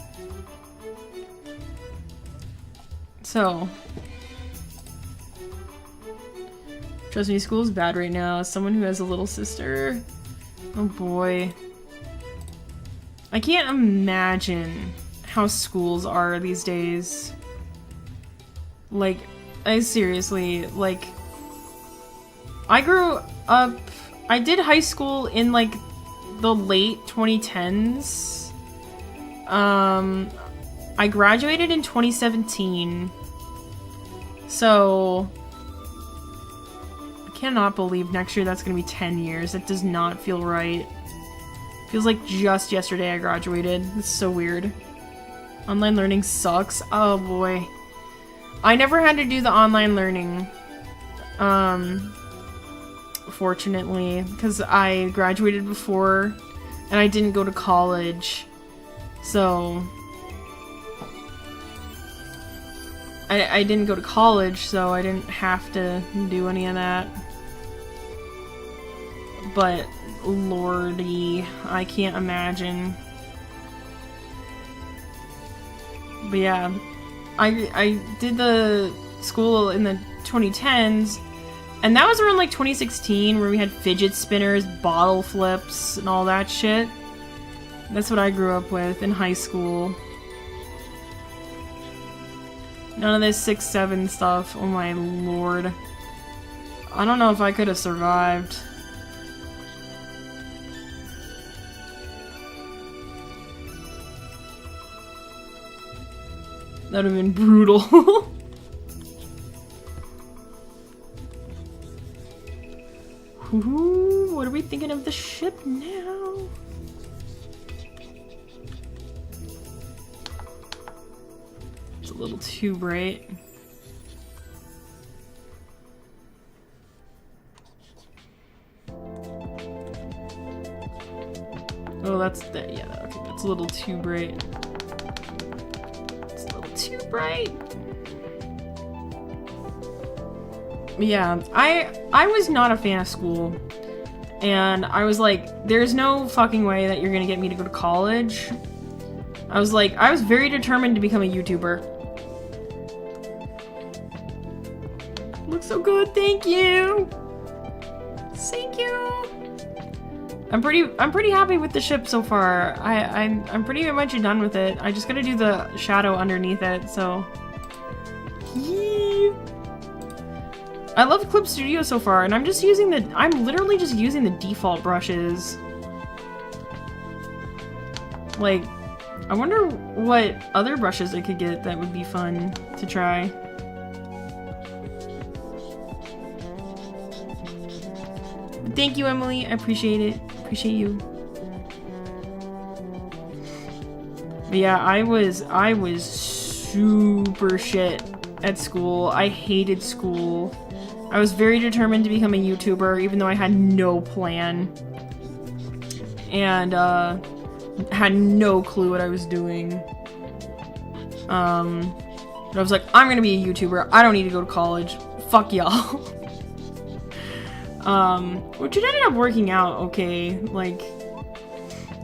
So, trust me, school's bad right now. As someone who has a little sister, oh boy. I can't imagine how schools are these days. Like, I seriously, like, I grew up, I did high school in, like, the late 2010s. I graduated in 2017. So, I cannot believe next year that's gonna be 10 years. That does not feel right. Feels like just yesterday I graduated. It's so weird. Online learning sucks. Oh boy. I never had to do the online learning, fortunately, because I graduated before, and I didn't go to college, so, I didn't go to college, so I didn't have to do any of that, but, lordy, I can't imagine. But yeah. I did the school in the 2010s, and that was around like 2016, where we had fidget spinners, bottle flips, and all that shit. That's what I grew up with in high school. None of this 6-7 stuff. Oh my lord. I don't know if I could have survived. That would have been brutal. Ooh, what are we thinking of the ship now? It's a little too bright. Oh, that's that. Yeah, okay, that's a little too bright. Too bright. Yeah, I was not a fan of school, and I was like, there's no fucking way that you're gonna get me to go to college. I was like, I was very determined to become a YouTuber. Looks so good, thank you. Thank you. I'm pretty happy with the ship so far. I'm pretty much done with it. I just gotta do the shadow underneath it, so. Yee. I love Clip Studio so far, and I'm literally just using the default brushes. Like, I wonder what other brushes I could get that would be fun to try. Thank you, Emily. I appreciate it. Appreciate you. But yeah, I was super shit at school. I hated school. I was very determined to become a YouTuber, even though I had no plan. And, had no clue what I was doing. But I was like, I'm gonna be a YouTuber. I don't need to go to college. Fuck y'all. Which it ended up working out okay. Like,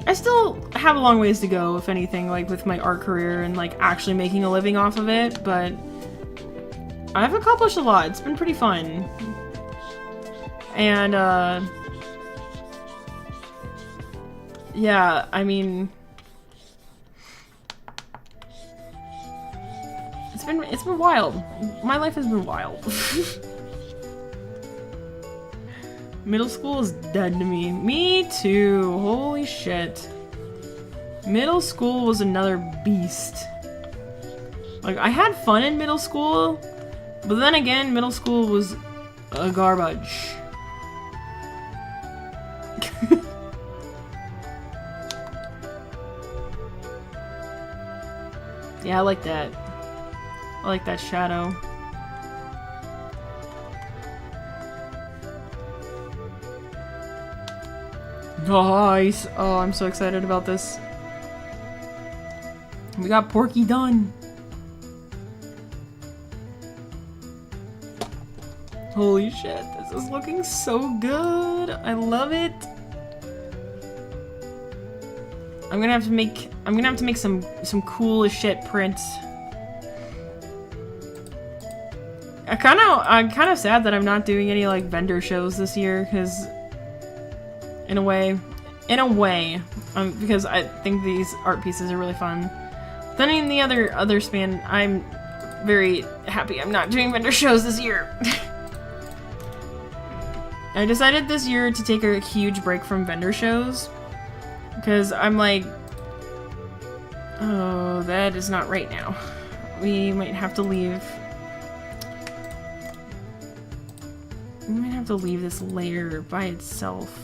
I still have a long ways to go, if anything, like with my art career and like actually making a living off of it, but I've accomplished a lot. It's been pretty fun. And, yeah, I mean, it's been wild. My life has been wild. Middle school is dead to me. Me too. Holy shit. Middle school was another beast. Like, I had fun in middle school, but then again, middle school was garbage. Yeah, I like that. I like that shadow. Nice! Oh, I'm so excited about this. We got Porky done. Holy shit, this is looking so good. I love it. I'm gonna have to make some cool as shit prints. I'm kind of sad that I'm not doing any like vendor shows this year, because in a way, because I think these art pieces are really fun. Then in the other span, I'm very happy I'm not doing vendor shows this year. I decided this year to take a huge break from vendor shows, because I'm like, oh, that is not right now. We might have to leave. We might have to leave this layer by itself.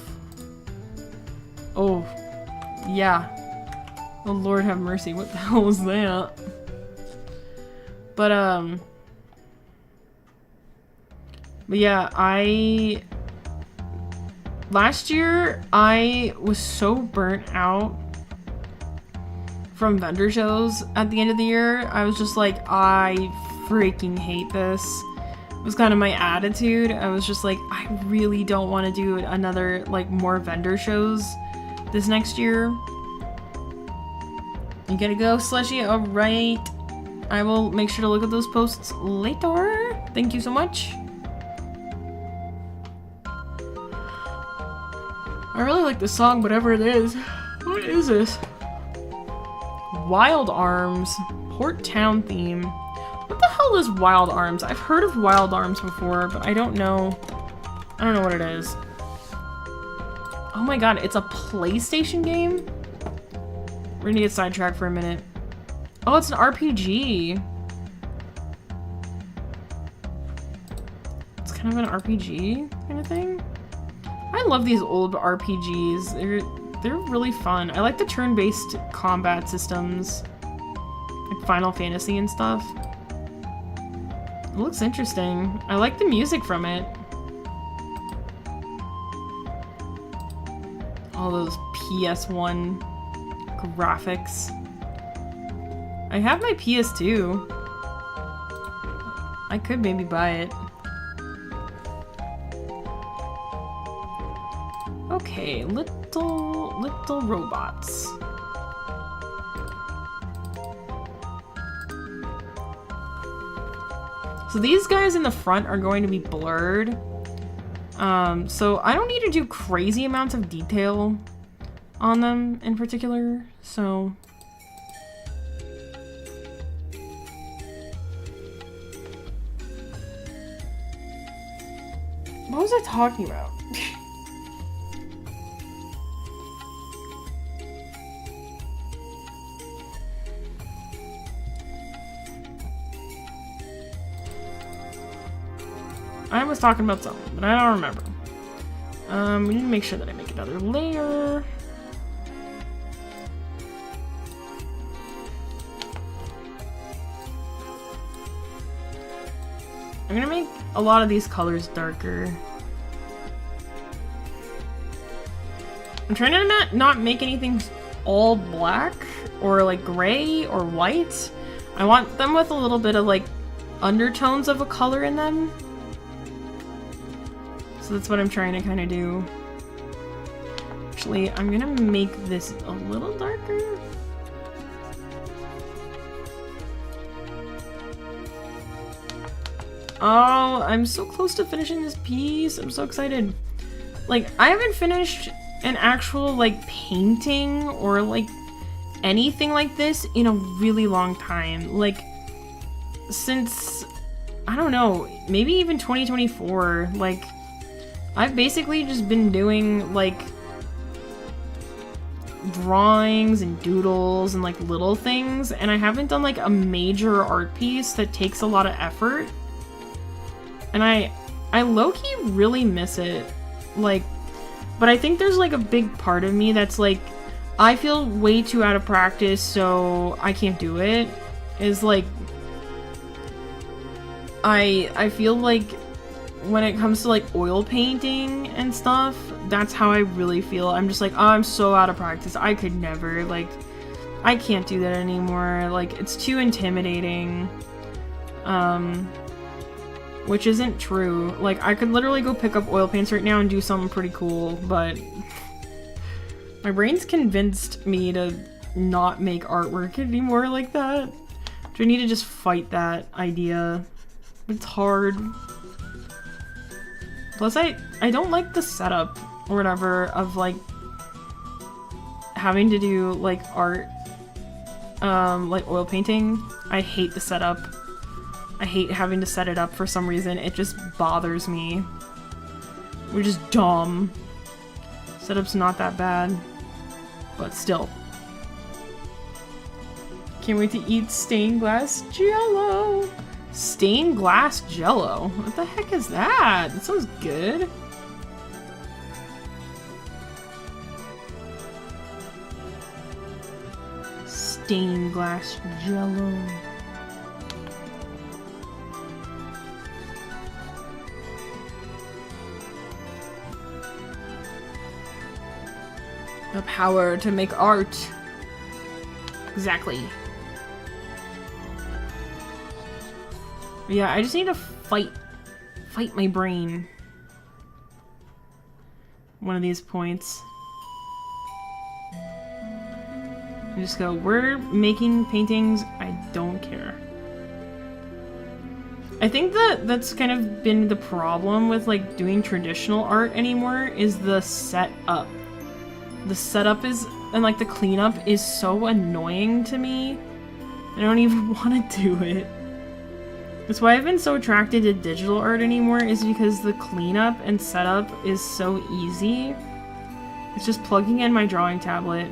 Oh, yeah. Oh, Lord have mercy. What the hell was that? But yeah, last year, I was so burnt out from vendor shows at the end of the year. I was just like, I freaking hate this. It was kind of my attitude. I was just like, I really don't want to do another, like, more vendor shows this next year. You gotta go, Slushy. Alright. I will make sure to look at those posts later. Thank you so much. I really like this song, whatever it is. What is this? Wild Arms. Port Town theme. What the hell is Wild Arms? I've heard of Wild Arms before, but I don't know what it is. Oh my god, it's a PlayStation game? We're gonna get sidetracked for a minute. Oh, it's an RPG. It's kind of an RPG kind of thing. I love these old RPGs. They're really fun. I like the turn-based combat systems, like Final Fantasy and stuff. It looks interesting. I like the music from it. All those PS1 graphics. I have my PS2. I could maybe buy it. Okay, little robots. So these guys in the front are going to be blurred. So I don't need to do crazy amounts of detail on them in particular, so... What was I talking about? I was talking about something, but I don't remember. We need to make sure that I make another layer. I'm gonna make a lot of these colors darker. I'm trying to not make anything all black or like gray or white. I want them with a little bit of like undertones of a color in them. So that's what I'm trying to kind of do. Actually, I'm gonna make this a little darker. Oh, I'm so close to finishing this piece. I'm so excited. Like, I haven't finished an actual, like, painting or, like, anything like this in a really long time. Like, since, I don't know, maybe even 2024. Like, I've basically just been doing, like, drawings and doodles and, like, little things. And I haven't done, like, a major art piece that takes a lot of effort. And I low-key really miss it. Like, but I think there's like a big part of me that's like, I feel way too out of practice, so I can't do it. Is like, I feel like when it comes to like oil painting and stuff, that's how I really feel. I'm just like, oh, I'm so out of practice. I could never, like, I can't do that anymore. Like, it's too intimidating. Which isn't true. Like, I could literally go pick up oil paints right now and do something pretty cool, but my brain's convinced me to not make artwork anymore like that. Do I need to just fight that idea? It's hard. Plus, I don't like the setup or whatever of, like, having to do, like, art, like oil painting. I hate the setup. I hate having to set it up for some reason. It just bothers me. Which is dumb. Setup's not that bad. But still. Can't wait to eat stained glass jello. Stained glass jello? What the heck is that? That sounds good. Stained glass jello. The power to make art. Exactly. Yeah, I just need to fight my brain. One of these points. I just go, we're making paintings, I don't care. I think that's kind of been the problem with like doing traditional art anymore, is the setup. The setup is, and like the cleanup is so annoying to me. I don't even want to do it. That's why I've been so attracted to digital art anymore, is because the cleanup and setup is so easy. It's just plugging in my drawing tablet.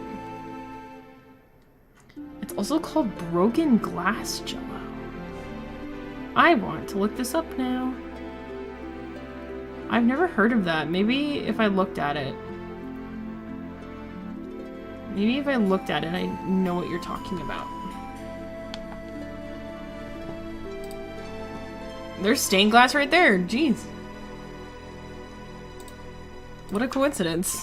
It's also called broken glass jello. I want to look this up now. I've never heard of that. Maybe if I looked at it. Maybe if I looked at it, I know what you're talking about. There's stained glass right there. Jeez. What a coincidence.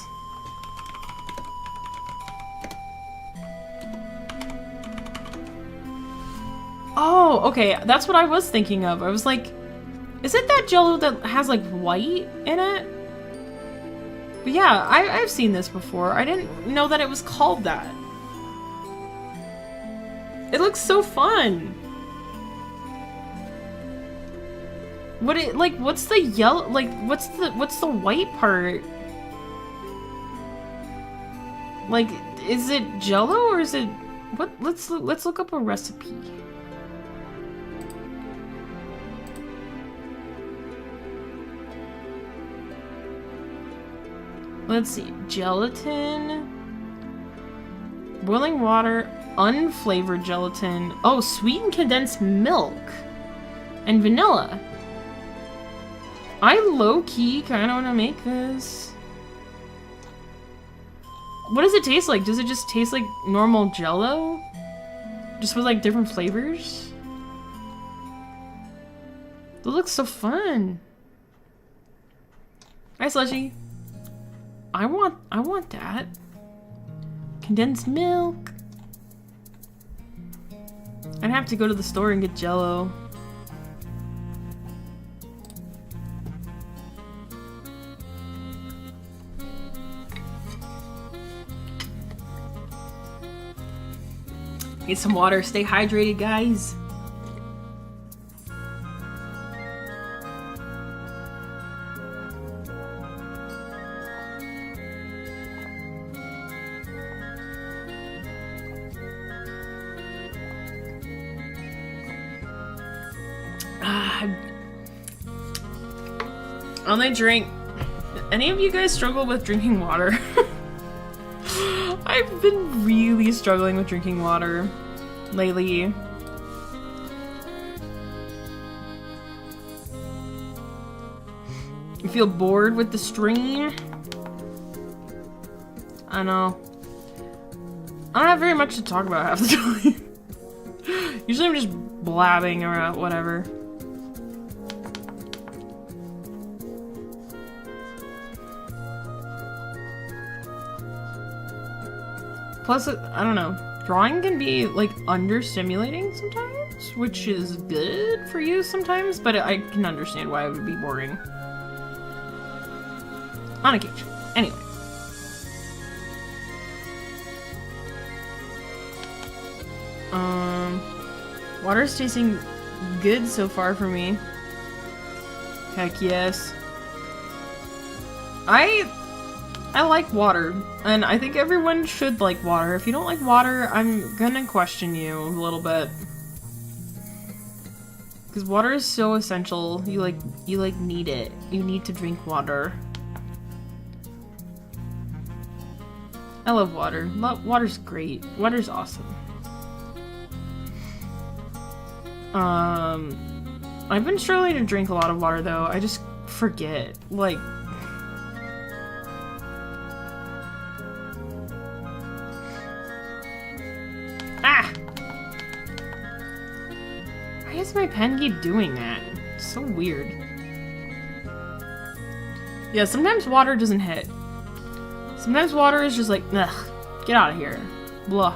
Oh, okay. That's what I was thinking of. I was like, is it that jello that has like white in it? But yeah, I've seen this before. I didn't know that it was called that. It looks so fun. what's the yellow, like, what's the white part? Like, is it Jello or is it, what, let's look up a recipe. Let's see, gelatin, boiling water, unflavored gelatin, oh, sweetened condensed milk, and vanilla. I low-key kind of want to make this. What does it taste like? Does it just taste like normal Jello? Just with like different flavors? That looks so fun. Hi, Slushy. I want that. Condensed milk. I'd have to go to the store and get Jello. Get some water. Stay hydrated, guys. Only drink. Any of you guys struggle with drinking water? I've been really struggling with drinking water lately. You feel bored with the stream? I know. I don't have very much to talk about half the time. Usually I'm just blabbing or whatever. Plus, I don't know, drawing can be, like, understimulating sometimes, which is good for you sometimes, but I can understand why it would be boring. On occasion. Anyway. Water's tasting good so far for me. Heck yes. I like water, and I think everyone should like water. If you don't like water, I'm gonna question you a little bit. Because water is so essential. You need it. You need to drink water. I love water. Water's great. Water's awesome. I've been struggling to drink a lot of water though. I just forget. Like, why does my pen keep doing that? It's so weird. Yeah, sometimes water doesn't hit. Sometimes water is just like, ugh, get out of here. Blah.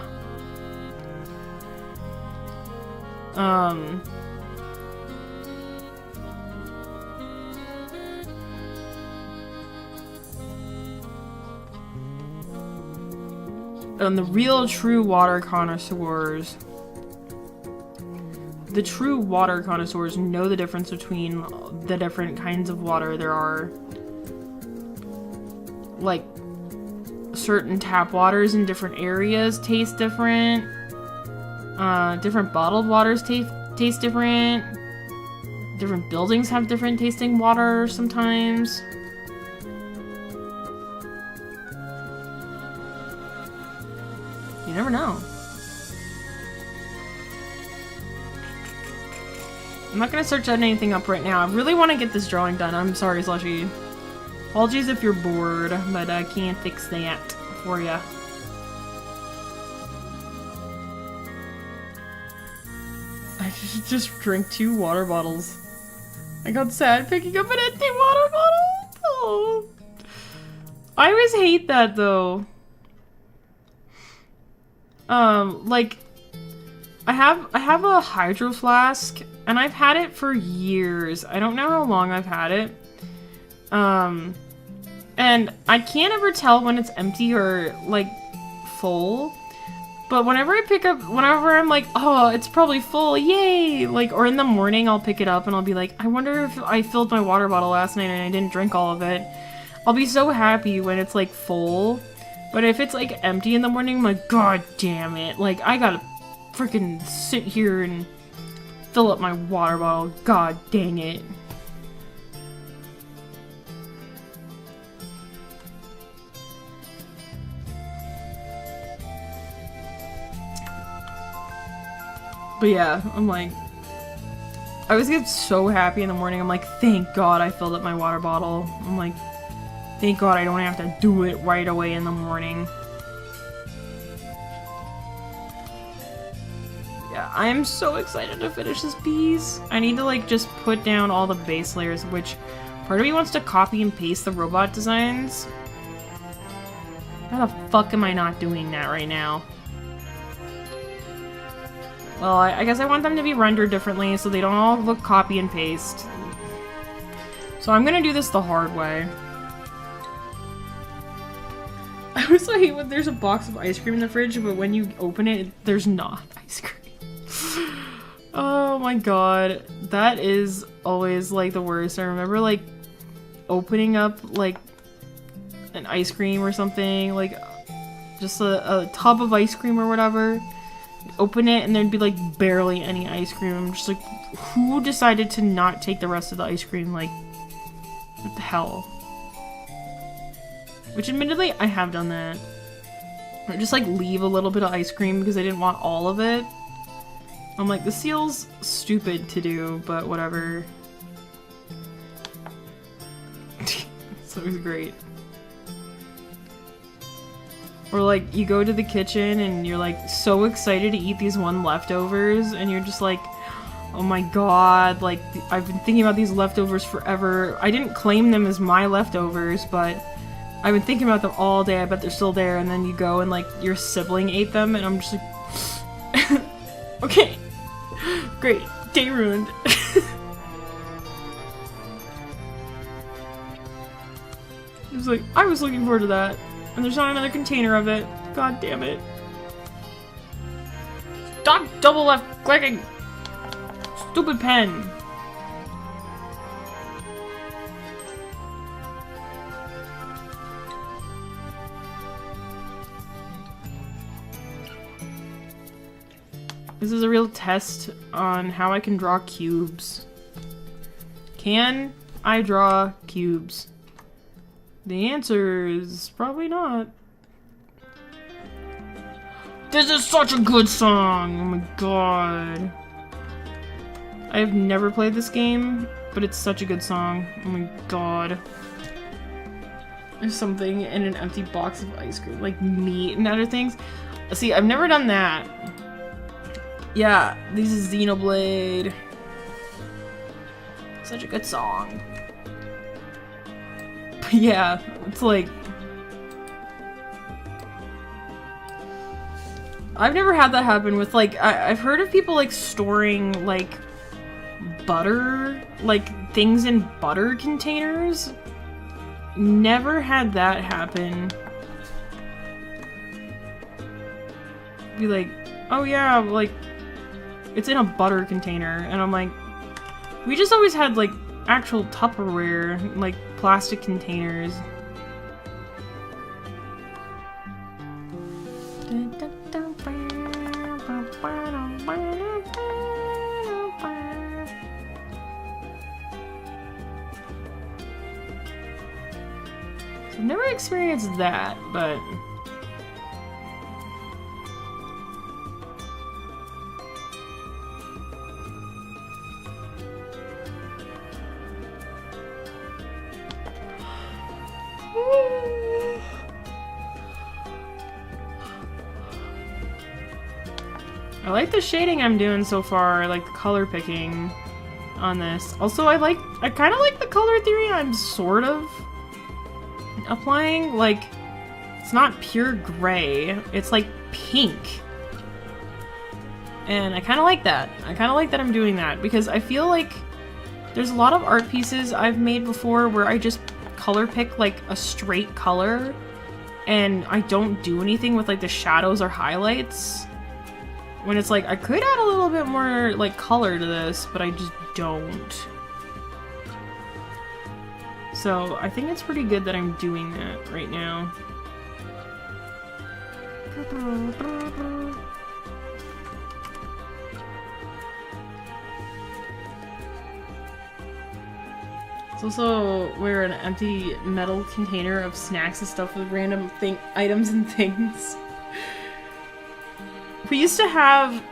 And the real true water connoisseurs, the true water connoisseurs know the difference between the different kinds of water there are. Like, certain tap waters in different areas taste different. Different bottled waters taste different. Different buildings have different tasting water sometimes. You never know. I'm not gonna search anything up right now. I really want to get this drawing done. I'm sorry, Slushy. Apologies if you're bored, but I can't fix that for ya. I just drank 2 water bottles. I got sad picking up an empty water bottle. Oh. I always hate that though. Like, I have a hydro flask, and I've had it for years. I don't know how long I've had it. And I can't ever tell when it's empty or, like, full. But whenever I'm like, oh, it's probably full, yay! Like, or in the morning, I'll pick it up and I'll be like, I wonder if I filled my water bottle last night and I didn't drink all of it. I'll be so happy when it's, like, full. But if it's, like, empty in the morning, I'm like, god damn it. Like, I gotta freaking sit here and fill up my water bottle. God dang it. But yeah, I'm like, I always get so happy in the morning. I'm like, thank God I filled up my water bottle. I'm like, thank God I don't have to do it right away in the morning. Yeah, I am so excited to finish this piece. I need to like just put down all the base layers, which part of me wants to copy and paste the robot designs. How the fuck am I not doing that right now? Well, I guess I want them to be rendered differently so they don't all look copy and paste. So I'm gonna do this the hard way. I also hate when there's a box of ice cream in the fridge, but when you open it, there's not ice cream. Oh my god. That is always like the worst. I remember like opening up like an ice cream or something, like just a tub of ice cream or whatever. Open it and there'd be like barely any ice cream. I'm just like, who decided to not take the rest of the ice cream? Like, what the hell? Which admittedly, I have done that. Or just like leave a little bit of ice cream because I didn't want all of it. I'm like, this feels stupid to do, but whatever. So it was great. Or like, you go to the kitchen and you're like so excited to eat these leftovers and you're just like, oh my god, like, I've been thinking about these leftovers forever. I didn't claim them as my leftovers, but I've been thinking about them all day. I bet they're still there. And then you go and like, your sibling ate them and I'm just like, okay, great, day ruined. It's like, I was looking forward to that. And there's not another container of it. God damn it. Stop double left clicking! Stupid pen! This is a real test on how I can draw cubes. Can I draw cubes? The answer is probably not. This is such a good song! Oh my god. I have never played this game, but it's such a good song. Oh my god. There's something in an empty box of ice cream, like meat and other things. See, I've never done that. Yeah, this is Xenoblade. Such a good song. But yeah, it's like... I've never had that happen with, like, I've heard of people, like, storing, like, butter, like, things in butter containers. Never had that happen. Be like, oh yeah, like, it's in a butter container, and I'm like, we just always had, like, actual Tupperware, like, plastic containers. So I've never experienced that, but... I like the shading I'm doing so far, I like the color picking on this. Also, I kind of like the color theory I'm sort of applying. Like, it's not pure gray, it's like pink. And I kind of like that. I kind of like that I'm doing that, because I feel like there's a lot of art pieces I've made before where I just color pick like a straight color. and I don't do anything with like the shadows or highlights. When it's like, I could add a little bit more like color to this, but I just don't. So I think it's pretty good that I'm doing that right now. It's also where an empty metal container of snacks and stuff with random items and things. We used to have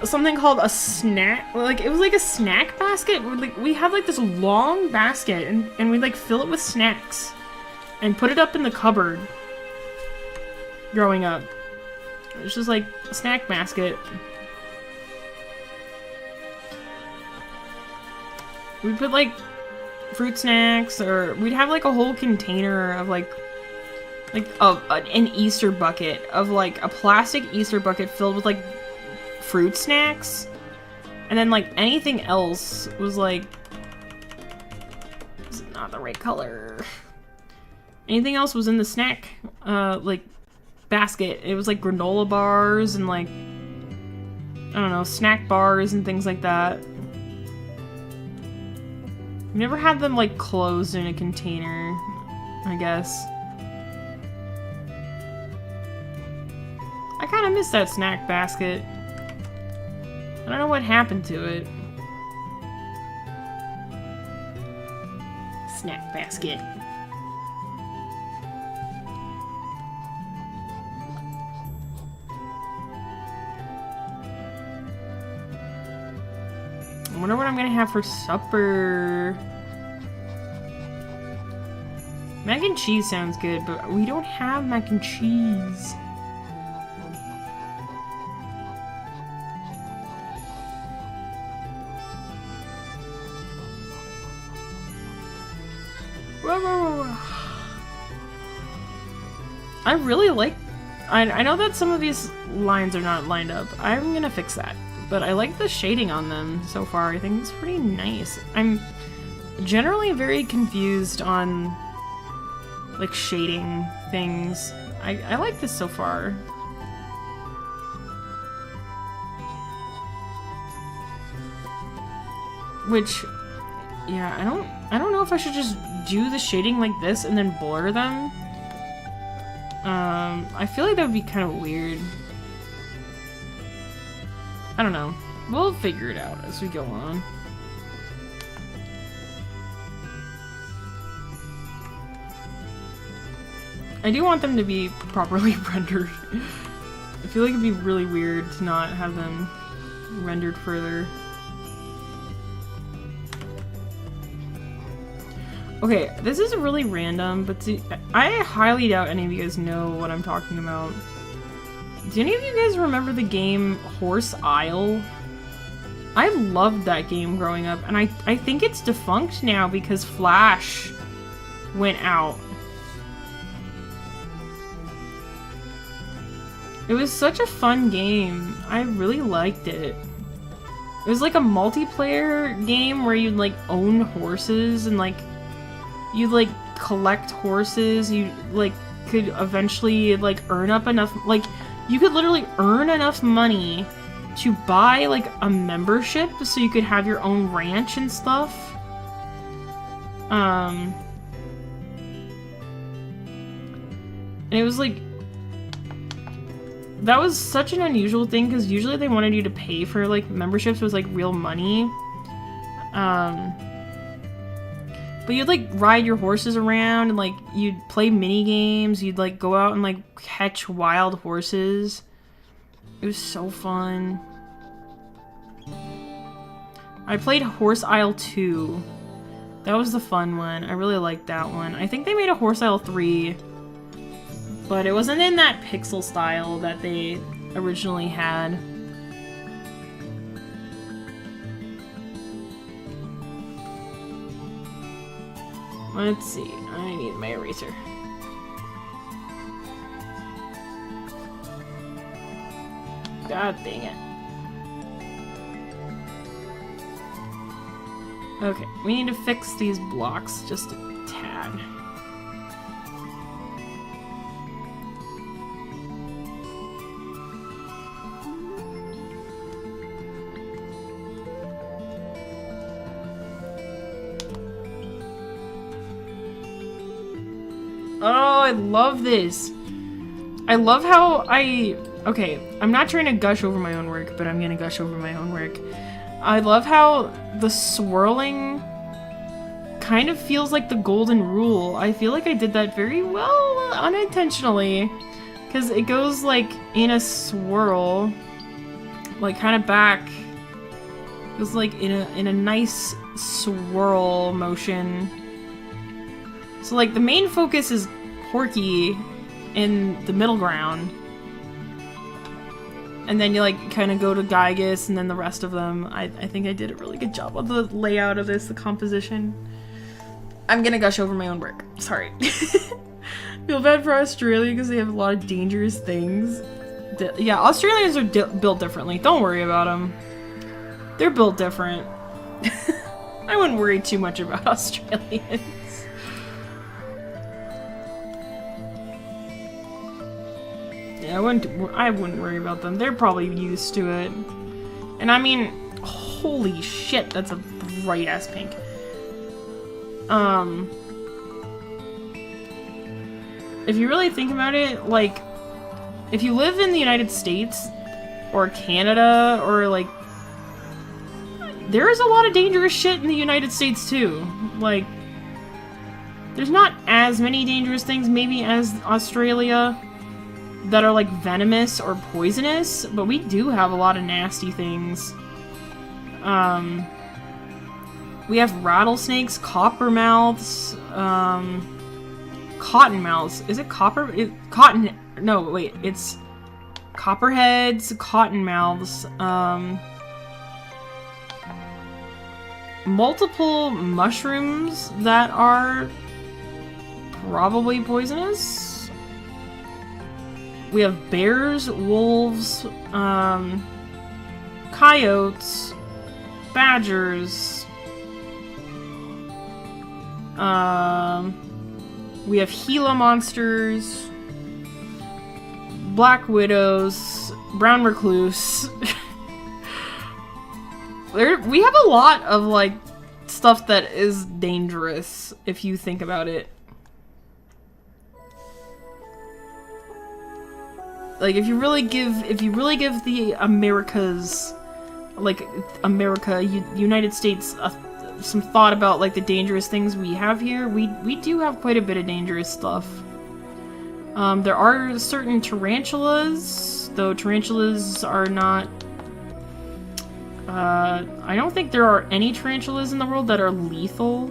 something called a snack, like it was like a snack basket. We had like this long basket and we'd like fill it with snacks and put it up in the cupboard growing up. It was just like a snack basket. We'd put like fruit snacks, or we'd have like a whole container of like an Easter bucket of like a plastic Easter bucket filled with like fruit snacks, and then like anything else was like, this is not the right color. Anything else was in the snack like basket. It was like granola bars and like, I don't know, snack bars and things like that. We never had them like closed in a container, I guess. I kind of miss that snack basket. I don't know what happened to it. Snack basket. I wonder what I'm gonna have for supper. Mac and cheese sounds good, but we don't have mac and cheese. I really like... I know that some of these lines are not lined up. I'm gonna fix that. But I like the shading on them so far. I think it's pretty nice. I'm generally very confused on like shading things. I like this so far. Which, yeah, I don't know if I should just do the shading like this and then blur them. I feel like that would be kind of weird. I don't know. We'll figure it out as we go on. I do want them to be properly rendered. I feel like it'd be really weird to not have them rendered further. Okay, this is really random, but I highly doubt any of you guys know what I'm talking about. Do any of you guys remember the game Horse Isle? I loved that game growing up, and I think it's defunct now because Flash went out. It was such a fun game. I really liked it. It was like a multiplayer game where you'd like own horses and like you'd like collect horses. You like could eventually like earn up enough, like you could literally earn enough money to buy like a membership so you could have your own ranch and stuff. And it was like, that was such an unusual thing because usually they wanted you to pay for like memberships with like real money. But you'd like ride your horses around and like you'd play mini games. You'd like go out and like catch wild horses. It was so fun. I played Horse Isle 2. That was the fun one. I really liked that one. I think they made a Horse Isle 3. But it wasn't in that pixel style that they originally had. Let's see. I need my eraser. God dang it. Okay, we need to fix these blocks just a tad. Oh, I love this. I love how okay, I'm not trying to gush over my own work, but I'm gonna gush over my own work. I love how the swirling kind of feels like the golden rule. I feel like I did that very well unintentionally. Because it goes like in a swirl, like kind of back. It goes like in a nice swirl motion. So like the main focus is Porky in the middle ground. And then you like kind of go to Gygus and then the rest of them. I think I did a really good job on the layout of this, the composition. I'm gonna gush over my own work. Sorry. Feel bad for Australia because they have a lot of dangerous things. Yeah, Australians are built differently. Don't worry about them. They're built different. I wouldn't worry too much about Australians. Yeah, I wouldn't worry about them. They're probably used to it. And I mean, holy shit, that's a bright ass pink. If you really think about it, like, if you live in the United States, or Canada, or, like, there is a lot of dangerous shit in the United States, too. Like, there's not as many dangerous things, maybe, as Australia, that are, like, venomous or poisonous, but we do have a lot of nasty things. We have rattlesnakes, coppermouths, cottonmouths. Is it copper? Cotton. No, wait. It's copperheads, cottonmouths, multiple mushrooms that are probably poisonous. We have bears, wolves, coyotes, badgers. We have Gila monsters, black widows, brown recluse. We have a lot of, like, stuff that is dangerous, if you think about it. Like, if you really give the Americas, like, United States, some thought about, like, the dangerous things we have here, we do have quite a bit of dangerous stuff. There are certain tarantulas, though tarantulas are not... I don't think there are any tarantulas in the world that are lethal.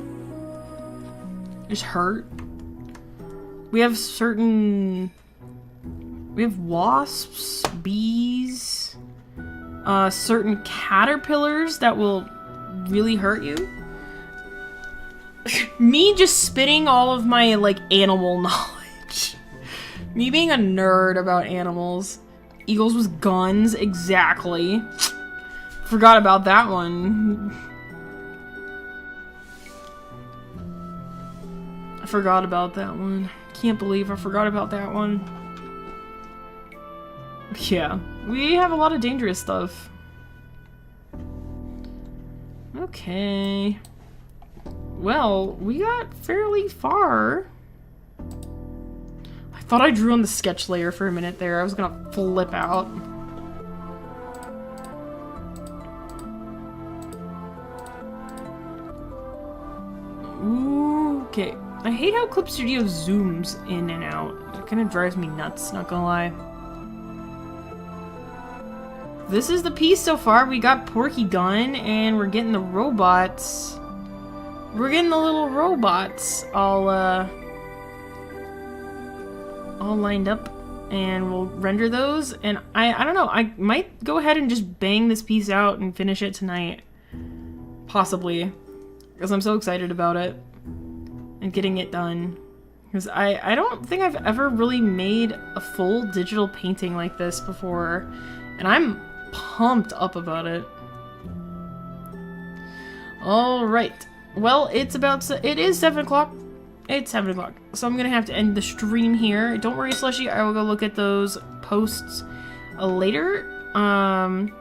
Just hurt. We have wasps, bees, certain caterpillars that will really hurt you. Me just spitting all of my, like, animal knowledge. Me being a nerd about animals. Eagles with guns, exactly. Forgot about that one. I forgot about that one. Can't believe I forgot about that one. Yeah, we have a lot of dangerous stuff. Okay. Well, we got fairly far. I thought I drew on the sketch layer for a minute there. I was gonna flip out. Ooh, okay. I hate how Clip Studio zooms in and out. It kind of drives me nuts, not gonna lie. This is the piece so far. We got Porky done, and we're getting the robots. We're getting the little robots all lined up, and we'll render those. And I don't know. I might go ahead and just bang this piece out and finish it tonight, possibly, because I'm so excited about it and getting it done. Because I don't think I've ever really made a full digital painting like this before, and I'm pumped up about it. Alright. Well, it is 7 o'clock. It's 7 o'clock. So I'm gonna have to end the stream here. Don't worry, Slushy, I will go look at those posts later. And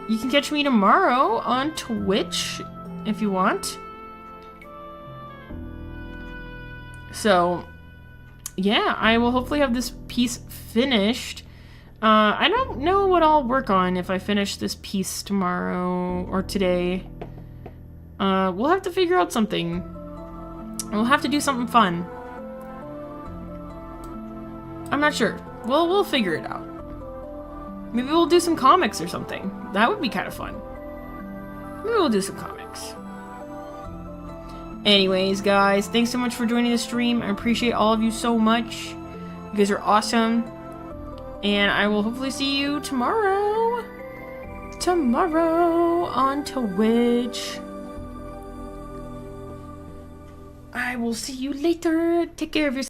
you can catch me tomorrow on Twitch if you want. So, yeah, I will hopefully have this piece finished. I don't know what I'll work on if I finish this piece tomorrow or today. We'll have to figure out something. We'll have to do something fun. I'm not sure. We'll figure it out. Maybe we'll do some comics or something. That would be kind of fun. Maybe we'll do some comics. Anyways, guys, thanks so much for joining the stream. I appreciate all of you so much. You guys are awesome. And I will hopefully see you tomorrow. Tomorrow on Twitch. I will see you later. Take care of yourself.